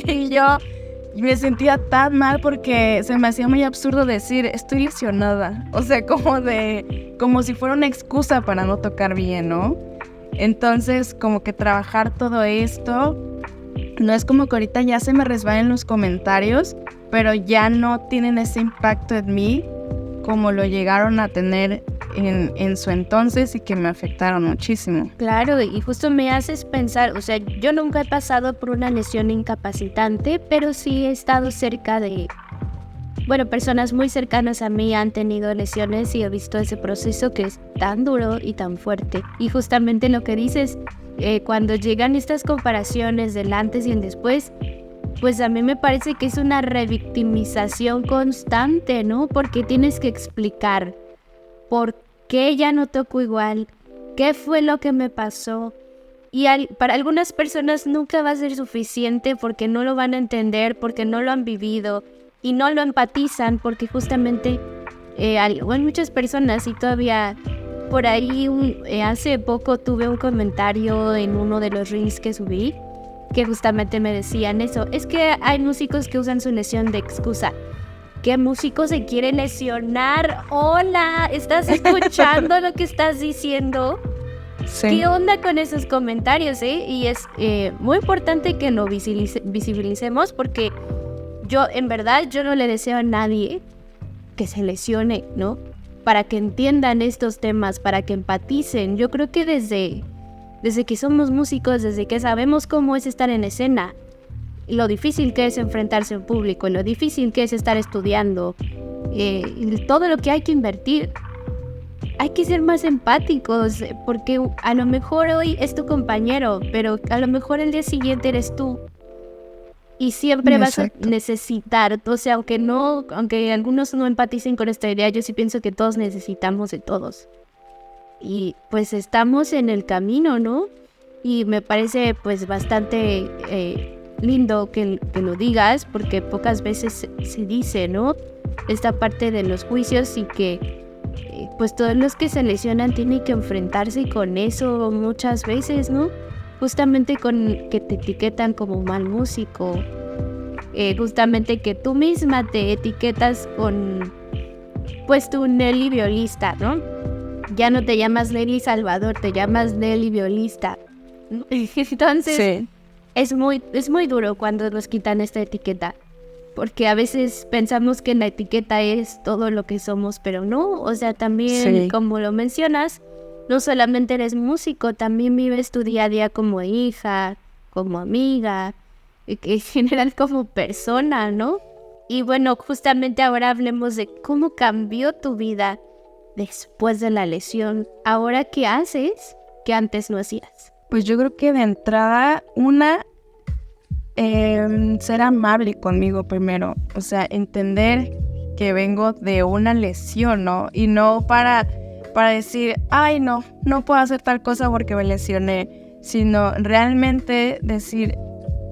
Y yo me sentía tan mal porque se me hacía muy absurdo decir, estoy lesionada. O sea, como si fuera una excusa para no tocar bien, ¿no? Entonces, como que trabajar todo esto, no es como que ahorita ya se me resbalen los comentarios, pero ya no tienen ese impacto en mí como lo llegaron a tener en su entonces y que me afectaron muchísimo. Claro, y justo me haces pensar, o sea, yo nunca he pasado por una lesión incapacitante, pero sí he estado cerca de, bueno, personas muy cercanas a mí han tenido lesiones y he visto ese proceso que es tan duro y tan fuerte. Y justamente lo que dices, cuando llegan estas comparaciones del antes y el después, pues a mí me parece que es una revictimización constante, ¿no? Porque tienes que explicar por qué ya no toco igual, qué fue lo que me pasó. Y para algunas personas nunca va a ser suficiente porque no lo van a entender, porque no lo han vivido y no lo empatizan, porque justamente hay muchas personas y todavía por ahí hace poco tuve un comentario en uno de los reels que subí que justamente me decían eso, es que hay músicos que usan su lesión de excusa. ¿Qué músico se quiere lesionar? Hola, ¿estás escuchando lo que estás diciendo? Sí. ¿Qué onda con esos comentarios, Y es muy importante que lo visibilicemos porque yo no le deseo a nadie que se lesione, ¿no? Para que entiendan estos temas, para que empaticen. Yo creo que desde que somos músicos, desde que sabemos cómo es estar en escena, lo difícil que es enfrentarse a un público, lo difícil que es estar estudiando, todo lo que hay que invertir. Hay que ser más empáticos, porque a lo mejor hoy es tu compañero, pero a lo mejor el día siguiente eres tú. Y siempre vas a necesitar, o sea, aunque algunos no empaticen con esta idea, yo sí pienso que todos necesitamos de todos. Y pues estamos en el camino, ¿no? Y me parece pues bastante lindo que lo digas, porque pocas veces se dice, ¿no? Esta parte de los juicios y que pues todos los que se lesionan tienen que enfrentarse con eso muchas veces, ¿no? Justamente con que te etiquetan como mal músico, justamente que tú misma te etiquetas con pues tu Nelly violista, ¿no? Ya no te llamas Nelly Salvador, te llamas Nelly violista. Entonces sí. es muy duro cuando nos quitan esta etiqueta, porque a veces pensamos que la etiqueta es todo lo que somos, pero no, o sea, también como lo mencionas, no solamente eres músico, también vives tu día a día como hija, como amiga, en general como persona, ¿no? Y bueno, justamente ahora hablemos de cómo cambió tu vida después de la lesión. ¿Ahora qué haces que antes no hacías? Pues yo creo que de entrada, ser amable conmigo primero. O sea, entender que vengo de una lesión, ¿no? Y no para decir, ay, no puedo hacer tal cosa porque me lesioné. Sino realmente decir,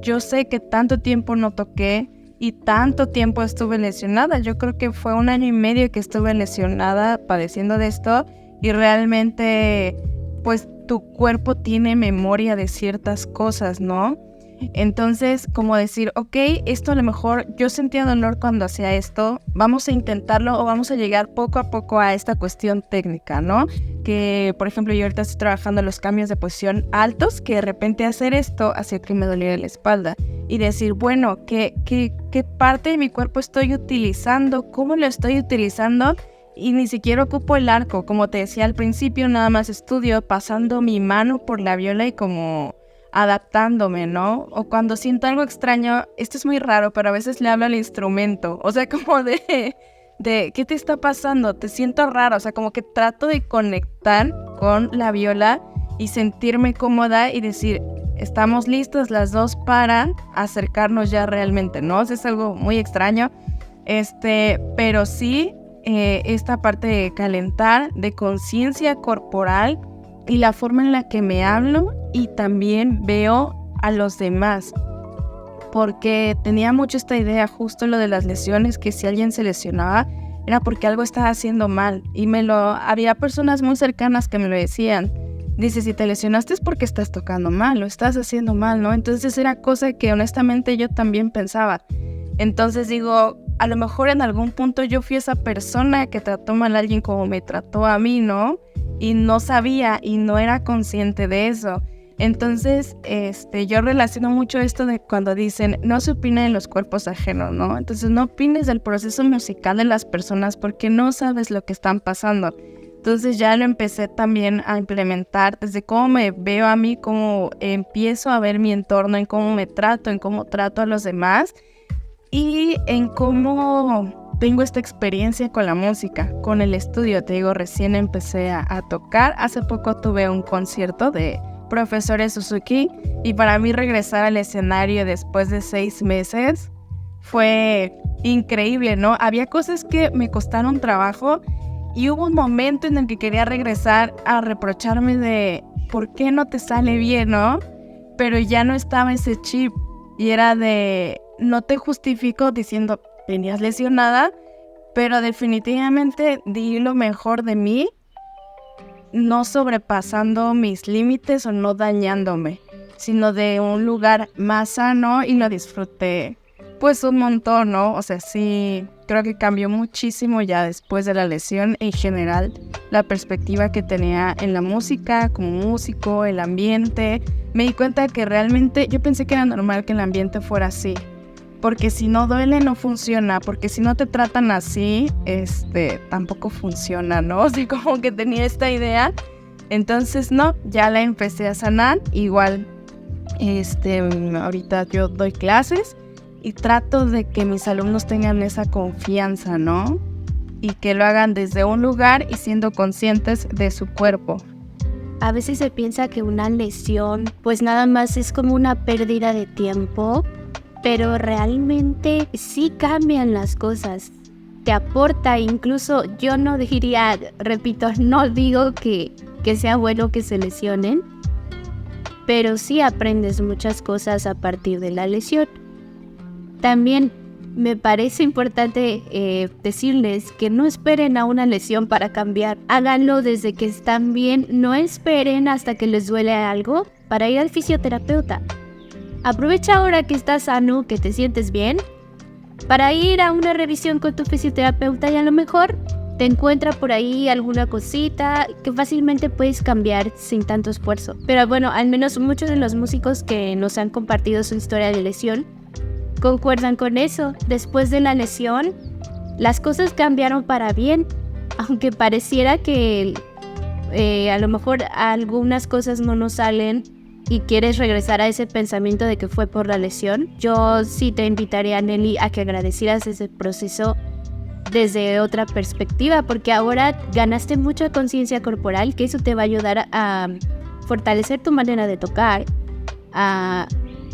yo sé que tanto tiempo no toqué, y tanto tiempo estuve lesionada. Yo creo que fue 1 año y medio que estuve lesionada padeciendo de esto y realmente pues tu cuerpo tiene memoria de ciertas cosas, ¿no? Entonces, como decir, ok, esto a lo mejor yo sentía dolor cuando hacía esto, vamos a intentarlo o vamos a llegar poco a poco a esta cuestión técnica, ¿no? Que, por ejemplo, yo ahorita estoy trabajando los cambios de posición altos, que de repente hacer esto hacía que me doliera la espalda. Y decir, bueno, ¿qué parte de mi cuerpo estoy utilizando? ¿Cómo lo estoy utilizando? Y ni siquiera ocupo el arco, como te decía al principio, nada más estudio pasando mi mano por la viola y como adaptándome, ¿no? O cuando siento algo extraño, esto es muy raro, pero a veces le hablo al instrumento, o sea, como de ¿qué te está pasando? Te siento raro, o sea, como que trato de conectar con la viola y sentirme cómoda y decir, estamos listas las dos para acercarnos ya realmente, ¿no? O sea, es algo muy extraño, pero sí, esta parte de calentar, de conciencia corporal y la forma en la que me hablo y también veo a los demás, porque tenía mucho esta idea, justo lo de las lesiones, que si alguien se lesionaba era porque algo estaba haciendo mal, y había personas muy cercanas que me lo decían. Dice, si te lesionaste es porque estás tocando mal, lo estás haciendo mal, ¿no? Entonces era cosa que honestamente yo también pensaba. Entonces digo, a lo mejor en algún punto yo fui esa persona que trató mal a alguien como me trató a mí, ¿no? Y no sabía y no era consciente de eso. Entonces, yo relaciono mucho esto de cuando dicen, no se opina en los cuerpos ajenos, ¿no? Entonces no opines del proceso musical de las personas porque no sabes lo que están pasando. Entonces ya lo empecé también a implementar desde cómo me veo a mí, cómo empiezo a ver mi entorno, en cómo me trato, en cómo trato a los demás y en cómo tengo esta experiencia con la música, con el estudio. Te digo, recién empecé a tocar. Hace poco tuve un concierto de profesores Suzuki y para mí regresar al escenario después de 6 meses fue increíble, ¿no? Había cosas que me costaron trabajo y hubo un momento en el que quería regresar a reprocharme de ¿por qué no te sale bien, no? Pero ya no estaba ese chip y era de no te justifico diciendo venías lesionada, pero definitivamente di lo mejor de mí, no sobrepasando mis límites o no dañándome, sino de un lugar más sano y lo disfruté pues un montón, ¿no? O sea, sí, creo que cambió muchísimo ya después de la lesión en general, la perspectiva que tenía en la música, como músico, el ambiente. Me di cuenta que realmente yo pensé que era normal que el ambiente fuera así, porque si no duele no funciona, porque si no te tratan así, tampoco funciona, ¿no? O sea, como que tenía esta idea, entonces no, ya la empecé a sanar. Igual, ahorita yo doy clases y trato de que mis alumnos tengan esa confianza, ¿no? Y que lo hagan desde un lugar y siendo conscientes de su cuerpo. A veces se piensa que una lesión, pues nada más es como una pérdida de tiempo, pero realmente sí cambian las cosas, te aporta. Incluso yo no diría, repito, no digo que sea bueno que se lesionen, pero sí aprendes muchas cosas a partir de la lesión. También me parece importante decirles que no esperen a una lesión para cambiar, háganlo desde que están bien, no esperen hasta que les duele algo para ir al fisioterapeuta. Aprovecha ahora que estás sano, que te sientes bien, para ir a una revisión con tu fisioterapeuta y a lo mejor te encuentra por ahí alguna cosita que fácilmente puedes cambiar sin tanto esfuerzo. Pero bueno, al menos muchos de los músicos que nos han compartido su historia de lesión concuerdan con eso. Después de la lesión, las cosas cambiaron para bien, aunque pareciera que a lo mejor algunas cosas no nos salen y quieres regresar a ese pensamiento de que fue por la lesión. Yo sí te invitaría, Nelly, a que agradecieras ese proceso desde otra perspectiva, porque ahora ganaste mucha conciencia corporal, que eso te va a ayudar a fortalecer tu manera de tocar, a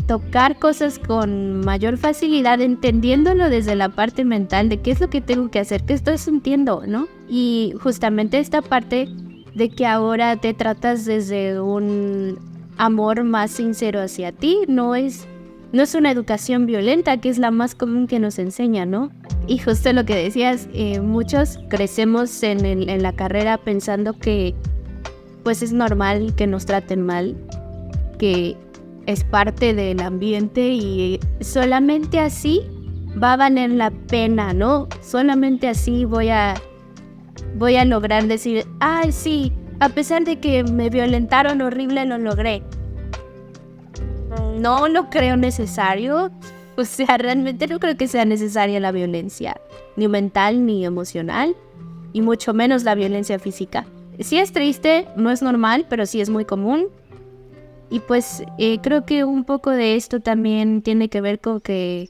tocar cosas con mayor facilidad, entendiéndolo desde la parte mental de qué es lo que tengo que hacer, qué estoy sintiendo, ¿no? Y justamente esta parte de que ahora te tratas desde un amor más sincero hacia ti, no es no es una educación violenta, que es la más común que nos enseña, ¿no? Y justo lo que decías, muchos crecemos en la carrera pensando que pues es normal que nos traten mal, que es parte del ambiente y solamente así va a valer la pena, ¿no? Solamente así voy a lograr decir, ay, sí, a pesar de que me violentaron horrible, lo logré. No lo creo necesario. O sea, realmente no creo que sea necesaria la violencia, ni mental ni emocional, y mucho menos la violencia física. Sí es triste, no es normal, pero sí es muy común. Y pues creo que un poco de esto también tiene que ver con que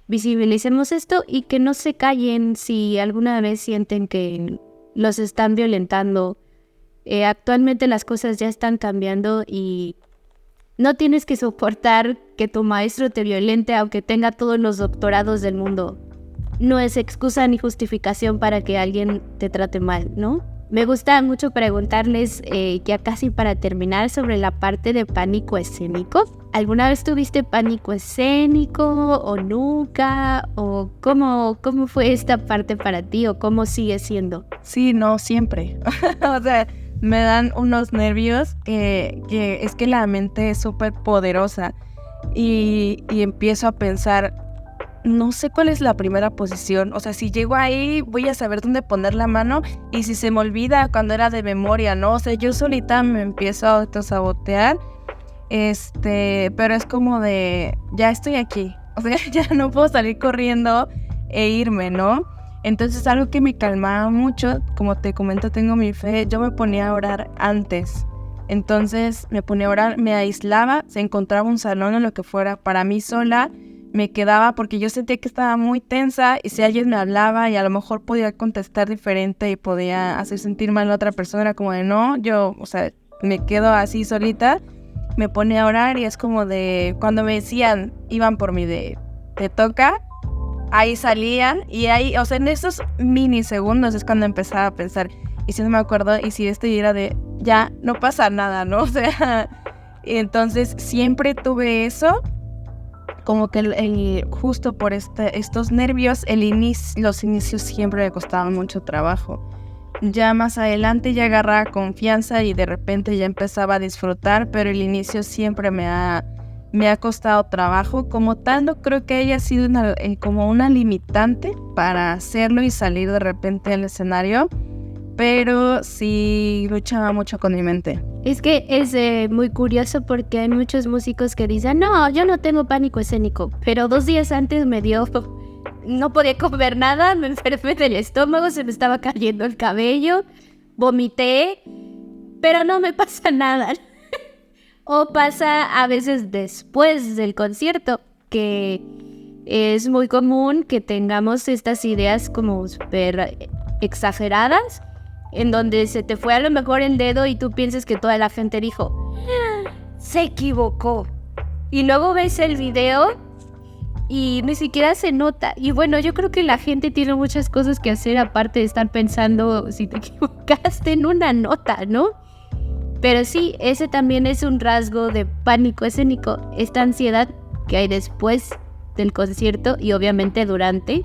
visibilicemos esto y que no se callen si alguna vez sienten que los están violentando. Actualmente las cosas ya están cambiando y no tienes que soportar que tu maestro te violente aunque tenga todos los doctorados del mundo. No es excusa ni justificación para que alguien te trate mal, ¿no? Me gusta mucho preguntarles, ya casi para terminar, sobre la parte de pánico escénico. ¿Alguna vez tuviste pánico escénico o nunca? ¿O cómo fue esta parte para ti o cómo sigue siendo? Sí, no, siempre. O sea, me dan unos nervios que es que la mente es súper poderosa y empiezo a pensar, no sé cuál es la primera posición, o sea, si llego ahí voy a saber dónde poner la mano y si se me olvida cuando era de memoria, ¿no? O sea, yo solita me empiezo a autosabotear, pero es como de, ya estoy aquí, o sea, ya no puedo salir corriendo e irme, ¿no? Entonces algo que me calmaba mucho, como te comento, tengo mi fe, yo me ponía a orar antes. Entonces me ponía a orar, me aislaba, se encontraba un salón o lo que fuera para mí sola, me quedaba porque yo sentía que estaba muy tensa y si alguien me hablaba y a lo mejor podía contestar diferente y podía hacer sentir mal a la otra persona, era como de no, yo, o sea, me quedo así solita, me ponía a orar y es como de, cuando me decían, iban por mí de, te toca, ahí salían y ahí, o sea, en esos minisegundos es cuando empezaba a pensar, y si no me acuerdo, y si esto era de, ya, no pasa nada, ¿no? O sea, y entonces siempre tuve eso, como que justo por estos nervios, los inicios siempre me costaban mucho trabajo. Ya más adelante ya agarraba confianza y de repente ya empezaba a disfrutar, pero el inicio siempre me ha costado trabajo. Como tal, no creo que haya sido como una limitante para hacerlo y salir de repente al escenario, pero sí luchaba mucho con mi mente. Es que es muy curioso porque hay muchos músicos que dicen, no, yo no tengo pánico escénico, pero 2 días antes me dio, no podía comer nada, me enfermé del estómago, se me estaba cayendo el cabello, vomité, pero no me pasa nada. O pasa a veces después del concierto, que es muy común que tengamos estas ideas como súper exageradas, en donde se te fue a lo mejor el dedo y tú piensas que toda la gente dijo, se equivocó. Y luego ves el video y ni siquiera se nota. Y bueno, yo creo que la gente tiene muchas cosas que hacer aparte de estar pensando si te equivocaste en una nota, ¿no? Pero sí, ese también es un rasgo de pánico escénico, esta ansiedad que hay después del concierto y obviamente durante,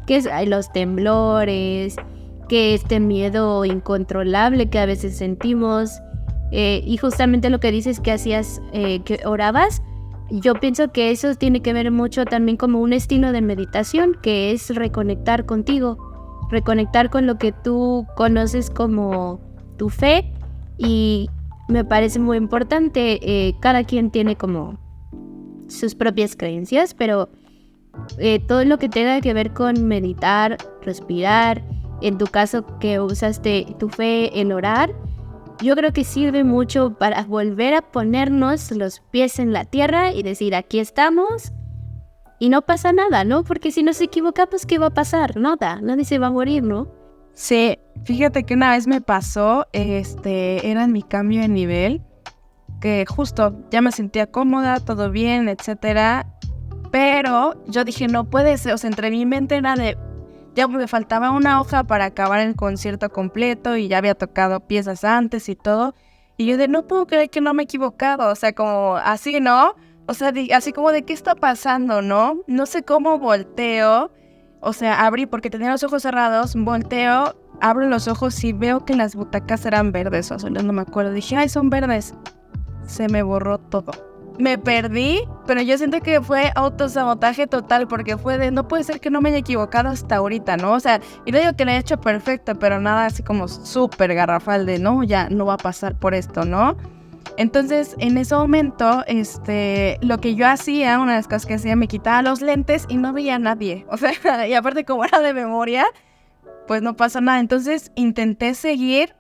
que es los temblores, que este miedo incontrolable que a veces sentimos, y justamente lo que dices que hacías, que orabas, yo pienso que eso tiene que ver mucho también como un estilo de meditación, que es reconectar contigo, reconectar con lo que tú conoces como tu fe, y me parece muy importante, cada quien tiene como sus propias creencias, pero todo lo que tenga que ver con meditar, respirar, en tu caso que usaste tu fe en orar, yo creo que sirve mucho para volver a ponernos los pies en la tierra y decir, aquí estamos y no pasa nada, ¿no? Porque si nos equivocamos, ¿qué va a pasar? Nada, nadie se va a morir, ¿no? Sí, fíjate que una vez me pasó, era en mi cambio de nivel, que justo ya me sentía cómoda, todo bien, etcétera, pero yo dije, no puede ser, o sea, entre mi mente era de, ya me faltaba una hoja para acabar el concierto completo y ya había tocado piezas antes y todo, y yo de, no puedo creer que no me he equivocado, o sea, como así, ¿no? O sea, así como de qué está pasando, ¿no? No sé cómo volteo, o sea, abrí porque tenía los ojos cerrados, volteo, abro los ojos y veo que las butacas eran verdes o azules, no me acuerdo. Dije, ay, son verdes. Se me borró todo. Me perdí, pero yo siento que fue autosabotaje total porque fue de, no puede ser que no me haya equivocado hasta ahorita, ¿no? O sea, y no digo que lo haya hecho perfecto, pero nada así como súper garrafal de, no, ya no va a pasar por esto, ¿no? Entonces, en ese momento, lo que yo hacía, una de las cosas que hacía, me quitaba los lentes y no veía a nadie. O sea, y aparte como era de memoria, pues no pasa nada. Entonces, intenté seguir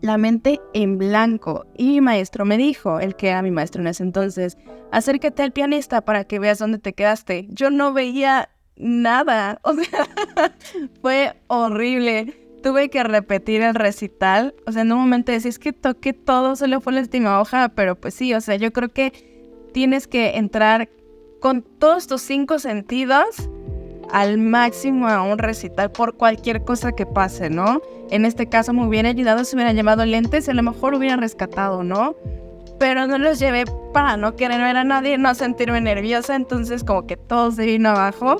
la mente en blanco. Y mi maestro me dijo, el que era mi maestro en ese entonces, acércate al pianista para que veas dónde te quedaste. Yo no veía nada. O sea, fue horrible. Tuve que repetir el recital. O sea, en un momento decía, es que toqué todo, solo fue la última hoja. Pero pues sí, o sea, yo creo que tienes que entrar con todos tus 5 sentidos al máximo a un recital por cualquier cosa que pase, ¿no? En este caso me hubiera ayudado si hubieran llevado lentes, a lo mejor hubiera rescatado, ¿no? Pero no los llevé para no querer ver a nadie, no sentirme nerviosa, entonces como que todo se vino abajo.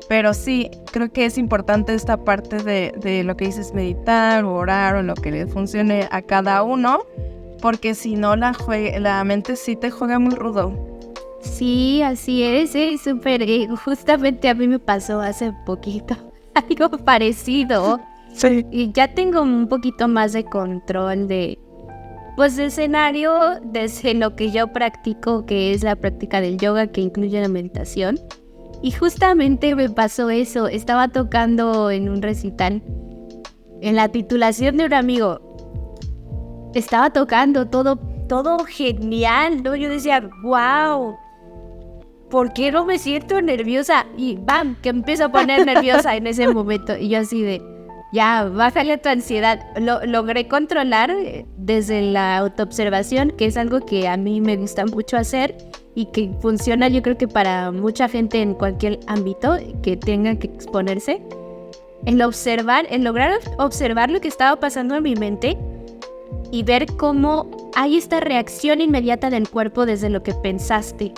Pero sí, creo que es importante esta parte de lo que dices, meditar o orar o lo que le funcione a cada uno, porque si no la mente sí te juega muy rudo. Sí, así es, súper. Justamente a mí me pasó hace poquito algo parecido. Sí. Y ya tengo un poquito más de control de escenario desde lo que yo practico, que es la práctica del yoga, que incluye la meditación. Y justamente me pasó eso. Estaba tocando en un recital, en la titulación de un amigo. Estaba tocando todo genial, ¿no? Yo decía, wow, ¿por qué no me siento nerviosa? Y ¡bam! Que empiezo a poner nerviosa en ese momento. Y yo así de, ya, bájale a tu ansiedad. Logré controlar desde la autoobservación, que es algo que a mí me gusta mucho hacer y que funciona yo creo que para mucha gente en cualquier ámbito que tenga que exponerse. El lograr observar lo que estaba pasando en mi mente y ver cómo hay esta reacción inmediata del cuerpo desde lo que pensaste.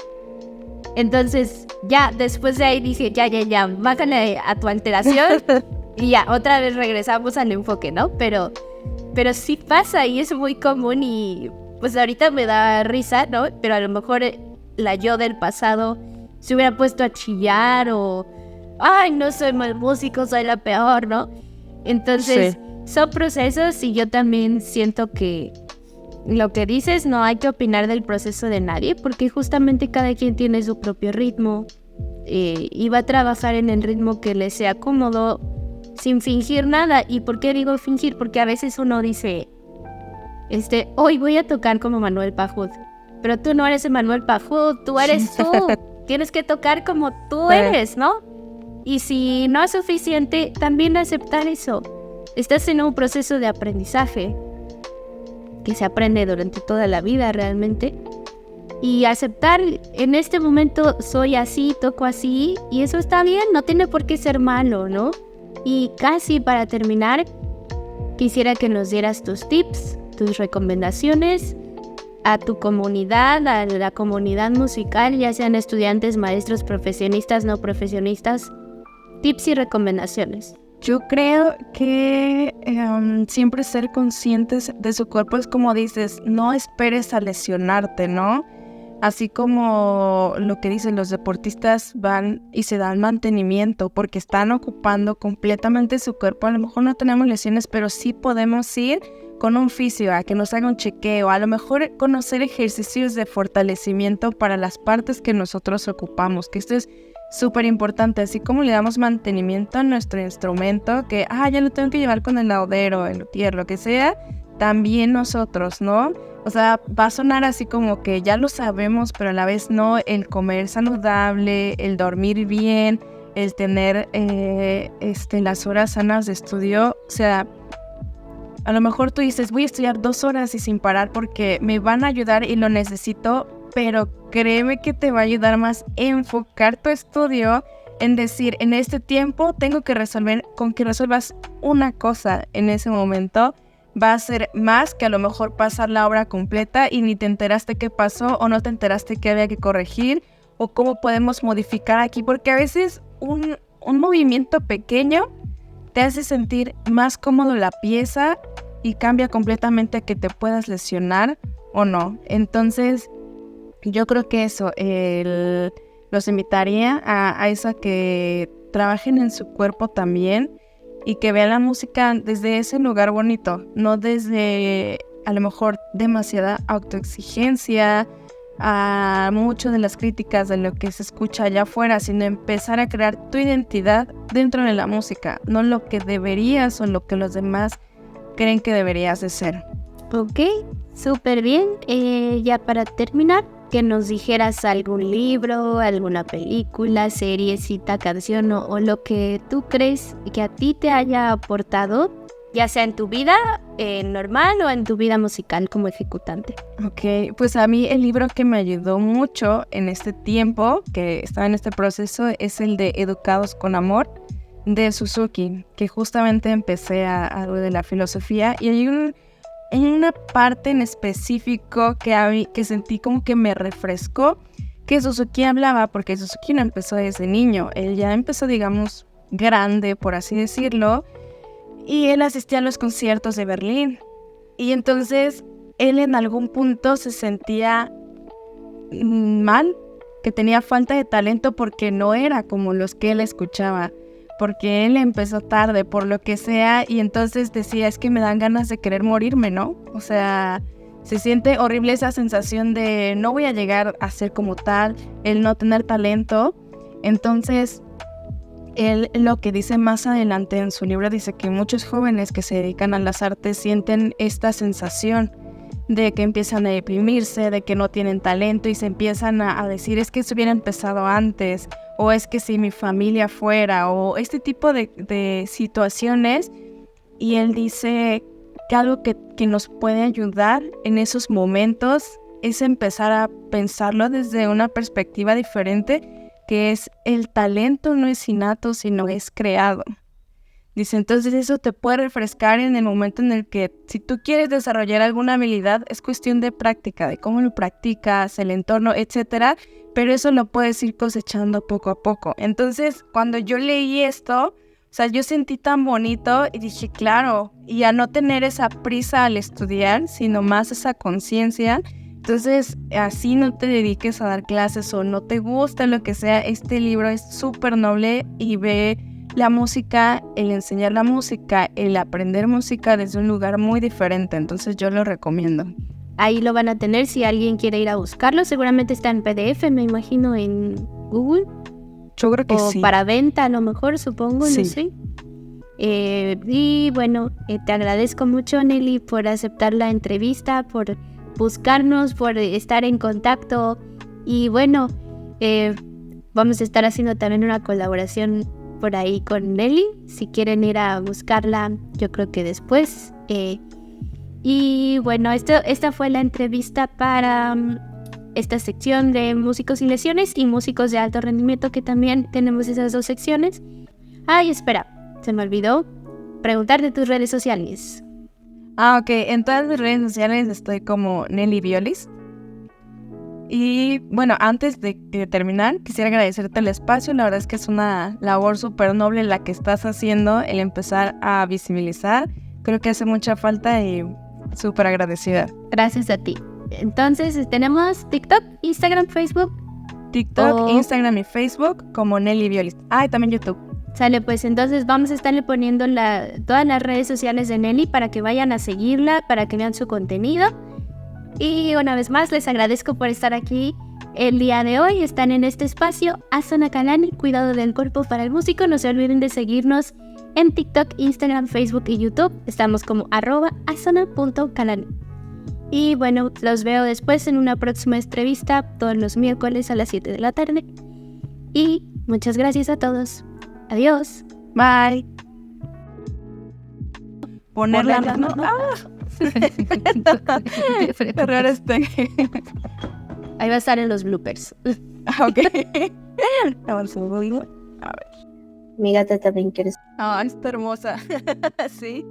Entonces, ya, después de ahí dije, ya, bájale a tu alteración y ya, otra vez regresamos al enfoque, ¿no? Pero sí pasa y es muy común y pues ahorita me da risa, ¿no? Pero a lo mejor la yo del pasado se hubiera puesto a chillar o, ay, no soy mal músico, soy la peor, ¿no? Entonces, sí, son procesos y yo también siento que lo que dices, no hay que opinar del proceso de nadie, porque justamente cada quien tiene su propio ritmo y va a trabajar en el ritmo que le sea cómodo, sin fingir nada. ¿Y por qué digo fingir? Porque a veces uno dice, hoy voy a tocar como Manuel Pajud, pero tú no eres Manuel Pajud, tú eres tú, tienes que tocar como tú eres, ¿no? Y si no es suficiente, también aceptar eso. Estás en un proceso de aprendizaje que se aprende durante toda la vida realmente, y aceptar, en este momento soy así, toco así, y eso está bien, no tiene por qué ser malo, ¿no? Y casi para terminar, quisiera que nos dieras tus tips, tus recomendaciones a tu comunidad, a la comunidad musical, ya sean estudiantes, maestros, profesionistas, no profesionistas, tips y recomendaciones. Yo creo que siempre ser conscientes de su cuerpo es como dices, no esperes a lesionarte, ¿no? Así como lo que dicen los deportistas van y se dan mantenimiento porque están ocupando completamente su cuerpo. A lo mejor no tenemos lesiones, pero sí podemos ir con un fisio a que nos haga un chequeo, a lo mejor conocer ejercicios de fortalecimiento para las partes que nosotros ocupamos, que esto es súper importante, así como le damos mantenimiento a nuestro instrumento, que ya lo tengo que llevar con el laudero, el luthier, lo que sea, también nosotros, ¿no? O sea, va a sonar así como que ya lo sabemos, pero a la vez no, el comer saludable, el dormir bien, el tener las horas sanas de estudio, o sea, a lo mejor tú dices, voy a estudiar 2 horas y sin parar porque me van a ayudar y lo necesito, pero créeme que te va a ayudar más enfocar tu estudio en decir, en este tiempo tengo que resolver, con que resuelvas una cosa en ese momento, va a ser más que a lo mejor pasar la obra completa y ni te enteraste qué pasó o no te enteraste qué había que corregir o cómo podemos modificar aquí, porque a veces un movimiento pequeño te hace sentir más cómodo la pieza y cambia completamente a que te puedas lesionar o no. Entonces, yo creo que eso, los invitaría a eso, a que trabajen en su cuerpo también y que vean la música desde ese lugar bonito, no desde a lo mejor demasiada autoexigencia, a mucho de las críticas de lo que se escucha allá afuera, sino empezar a crear tu identidad dentro de la música, no lo que deberías o lo que los demás creen que deberías de ser. Ok, súper bien. Ya para terminar, que nos dijeras algún libro, alguna película, serie, cita, canción o lo que tú crees que a ti te haya aportado, ya sea en tu vida normal o en tu vida musical como ejecutante. Ok, pues a mí el libro que me ayudó mucho en este tiempo que estaba en este proceso es el de Educados con Amor de Suzuki, que justamente empecé a algo de la filosofía y hay una parte en específico que sentí como que me refrescó, que Suzuki hablaba, porque Suzuki no empezó desde niño, él ya empezó, digamos, grande, por así decirlo, y él asistía a los conciertos de Berlín. Y entonces él en algún punto se sentía mal, que tenía falta de talento porque no era como los que él escuchaba, porque él empezó tarde, por lo que sea, y entonces decía, es que me dan ganas de querer morirme, ¿no? O sea, se siente horrible esa sensación de no voy a llegar a ser como tal, el no tener talento. Entonces, él lo que dice más adelante en su libro, dice que muchos jóvenes que se dedican a las artes sienten esta sensación de que empiezan a deprimirse, de que no tienen talento y se empiezan a decir, es que eso hubiera empezado antes, o es que si mi familia fuera, o este tipo de situaciones. Y él dice que algo que nos puede ayudar en esos momentos es empezar a pensarlo desde una perspectiva diferente, que es el talento no es innato, sino es creado. Dice, entonces eso te puede refrescar en el momento en el que si tú quieres desarrollar alguna habilidad, es cuestión de práctica, de cómo lo practicas, el entorno, etcétera, pero eso lo puedes ir cosechando poco a poco. Entonces, cuando yo leí esto, o sea, yo sentí tan bonito y dije, claro, y a no tener esa prisa al estudiar, sino más esa conciencia. Entonces, así no te dediques a dar clases o no te gusta lo que sea, este libro es súper noble y ve la música, el enseñar la música, el aprender música desde un lugar muy diferente. Entonces yo lo recomiendo. Ahí lo van a tener si alguien quiere ir a buscarlo. Seguramente está en PDF, me imagino, en Google. Yo creo que o sí. O para venta, a lo mejor, supongo, sí. No sé. Y bueno, te agradezco mucho, Nelly, por aceptar la entrevista, por buscarnos, por estar en contacto. Y bueno, vamos a estar haciendo también una colaboración por ahí con Nelly, si quieren ir a buscarla, yo creo que después. Y bueno, esta fue la entrevista para esta sección de músicos sin lesiones y músicos de alto rendimiento, que también tenemos esas dos secciones. Ay, espera, se me olvidó preguntarte tus redes sociales. Ok, en todas mis redes sociales estoy como Nelly Violis. Y bueno, antes de terminar, quisiera agradecerte el espacio. La verdad es que es una labor súper noble la que estás haciendo, el empezar a visibilizar. Creo que hace mucha falta y súper agradecida. Gracias a ti. Entonces, tenemos TikTok, Instagram, Facebook. TikTok, Instagram y Facebook como Nelly Violis. Y también YouTube. Sale, pues entonces vamos a estarle poniendo todas las redes sociales de Nelly para que vayan a seguirla, para que vean su contenido. Y una vez más les agradezco por estar aquí el día de hoy. Están en este espacio Asana Kalani, cuidado del cuerpo para el músico. No se olviden de seguirnos en TikTok, Instagram, Facebook y YouTube. Estamos como @asana.kalani. Y bueno, los veo después en una próxima entrevista todos los miércoles a las 7 de la tarde. Y muchas gracias a todos. Adiós. Bye. Ponerla. Error Ahí va a estar en los bloopers. Ok. A ver. Mi gata también quiere. Está hermosa. Sí.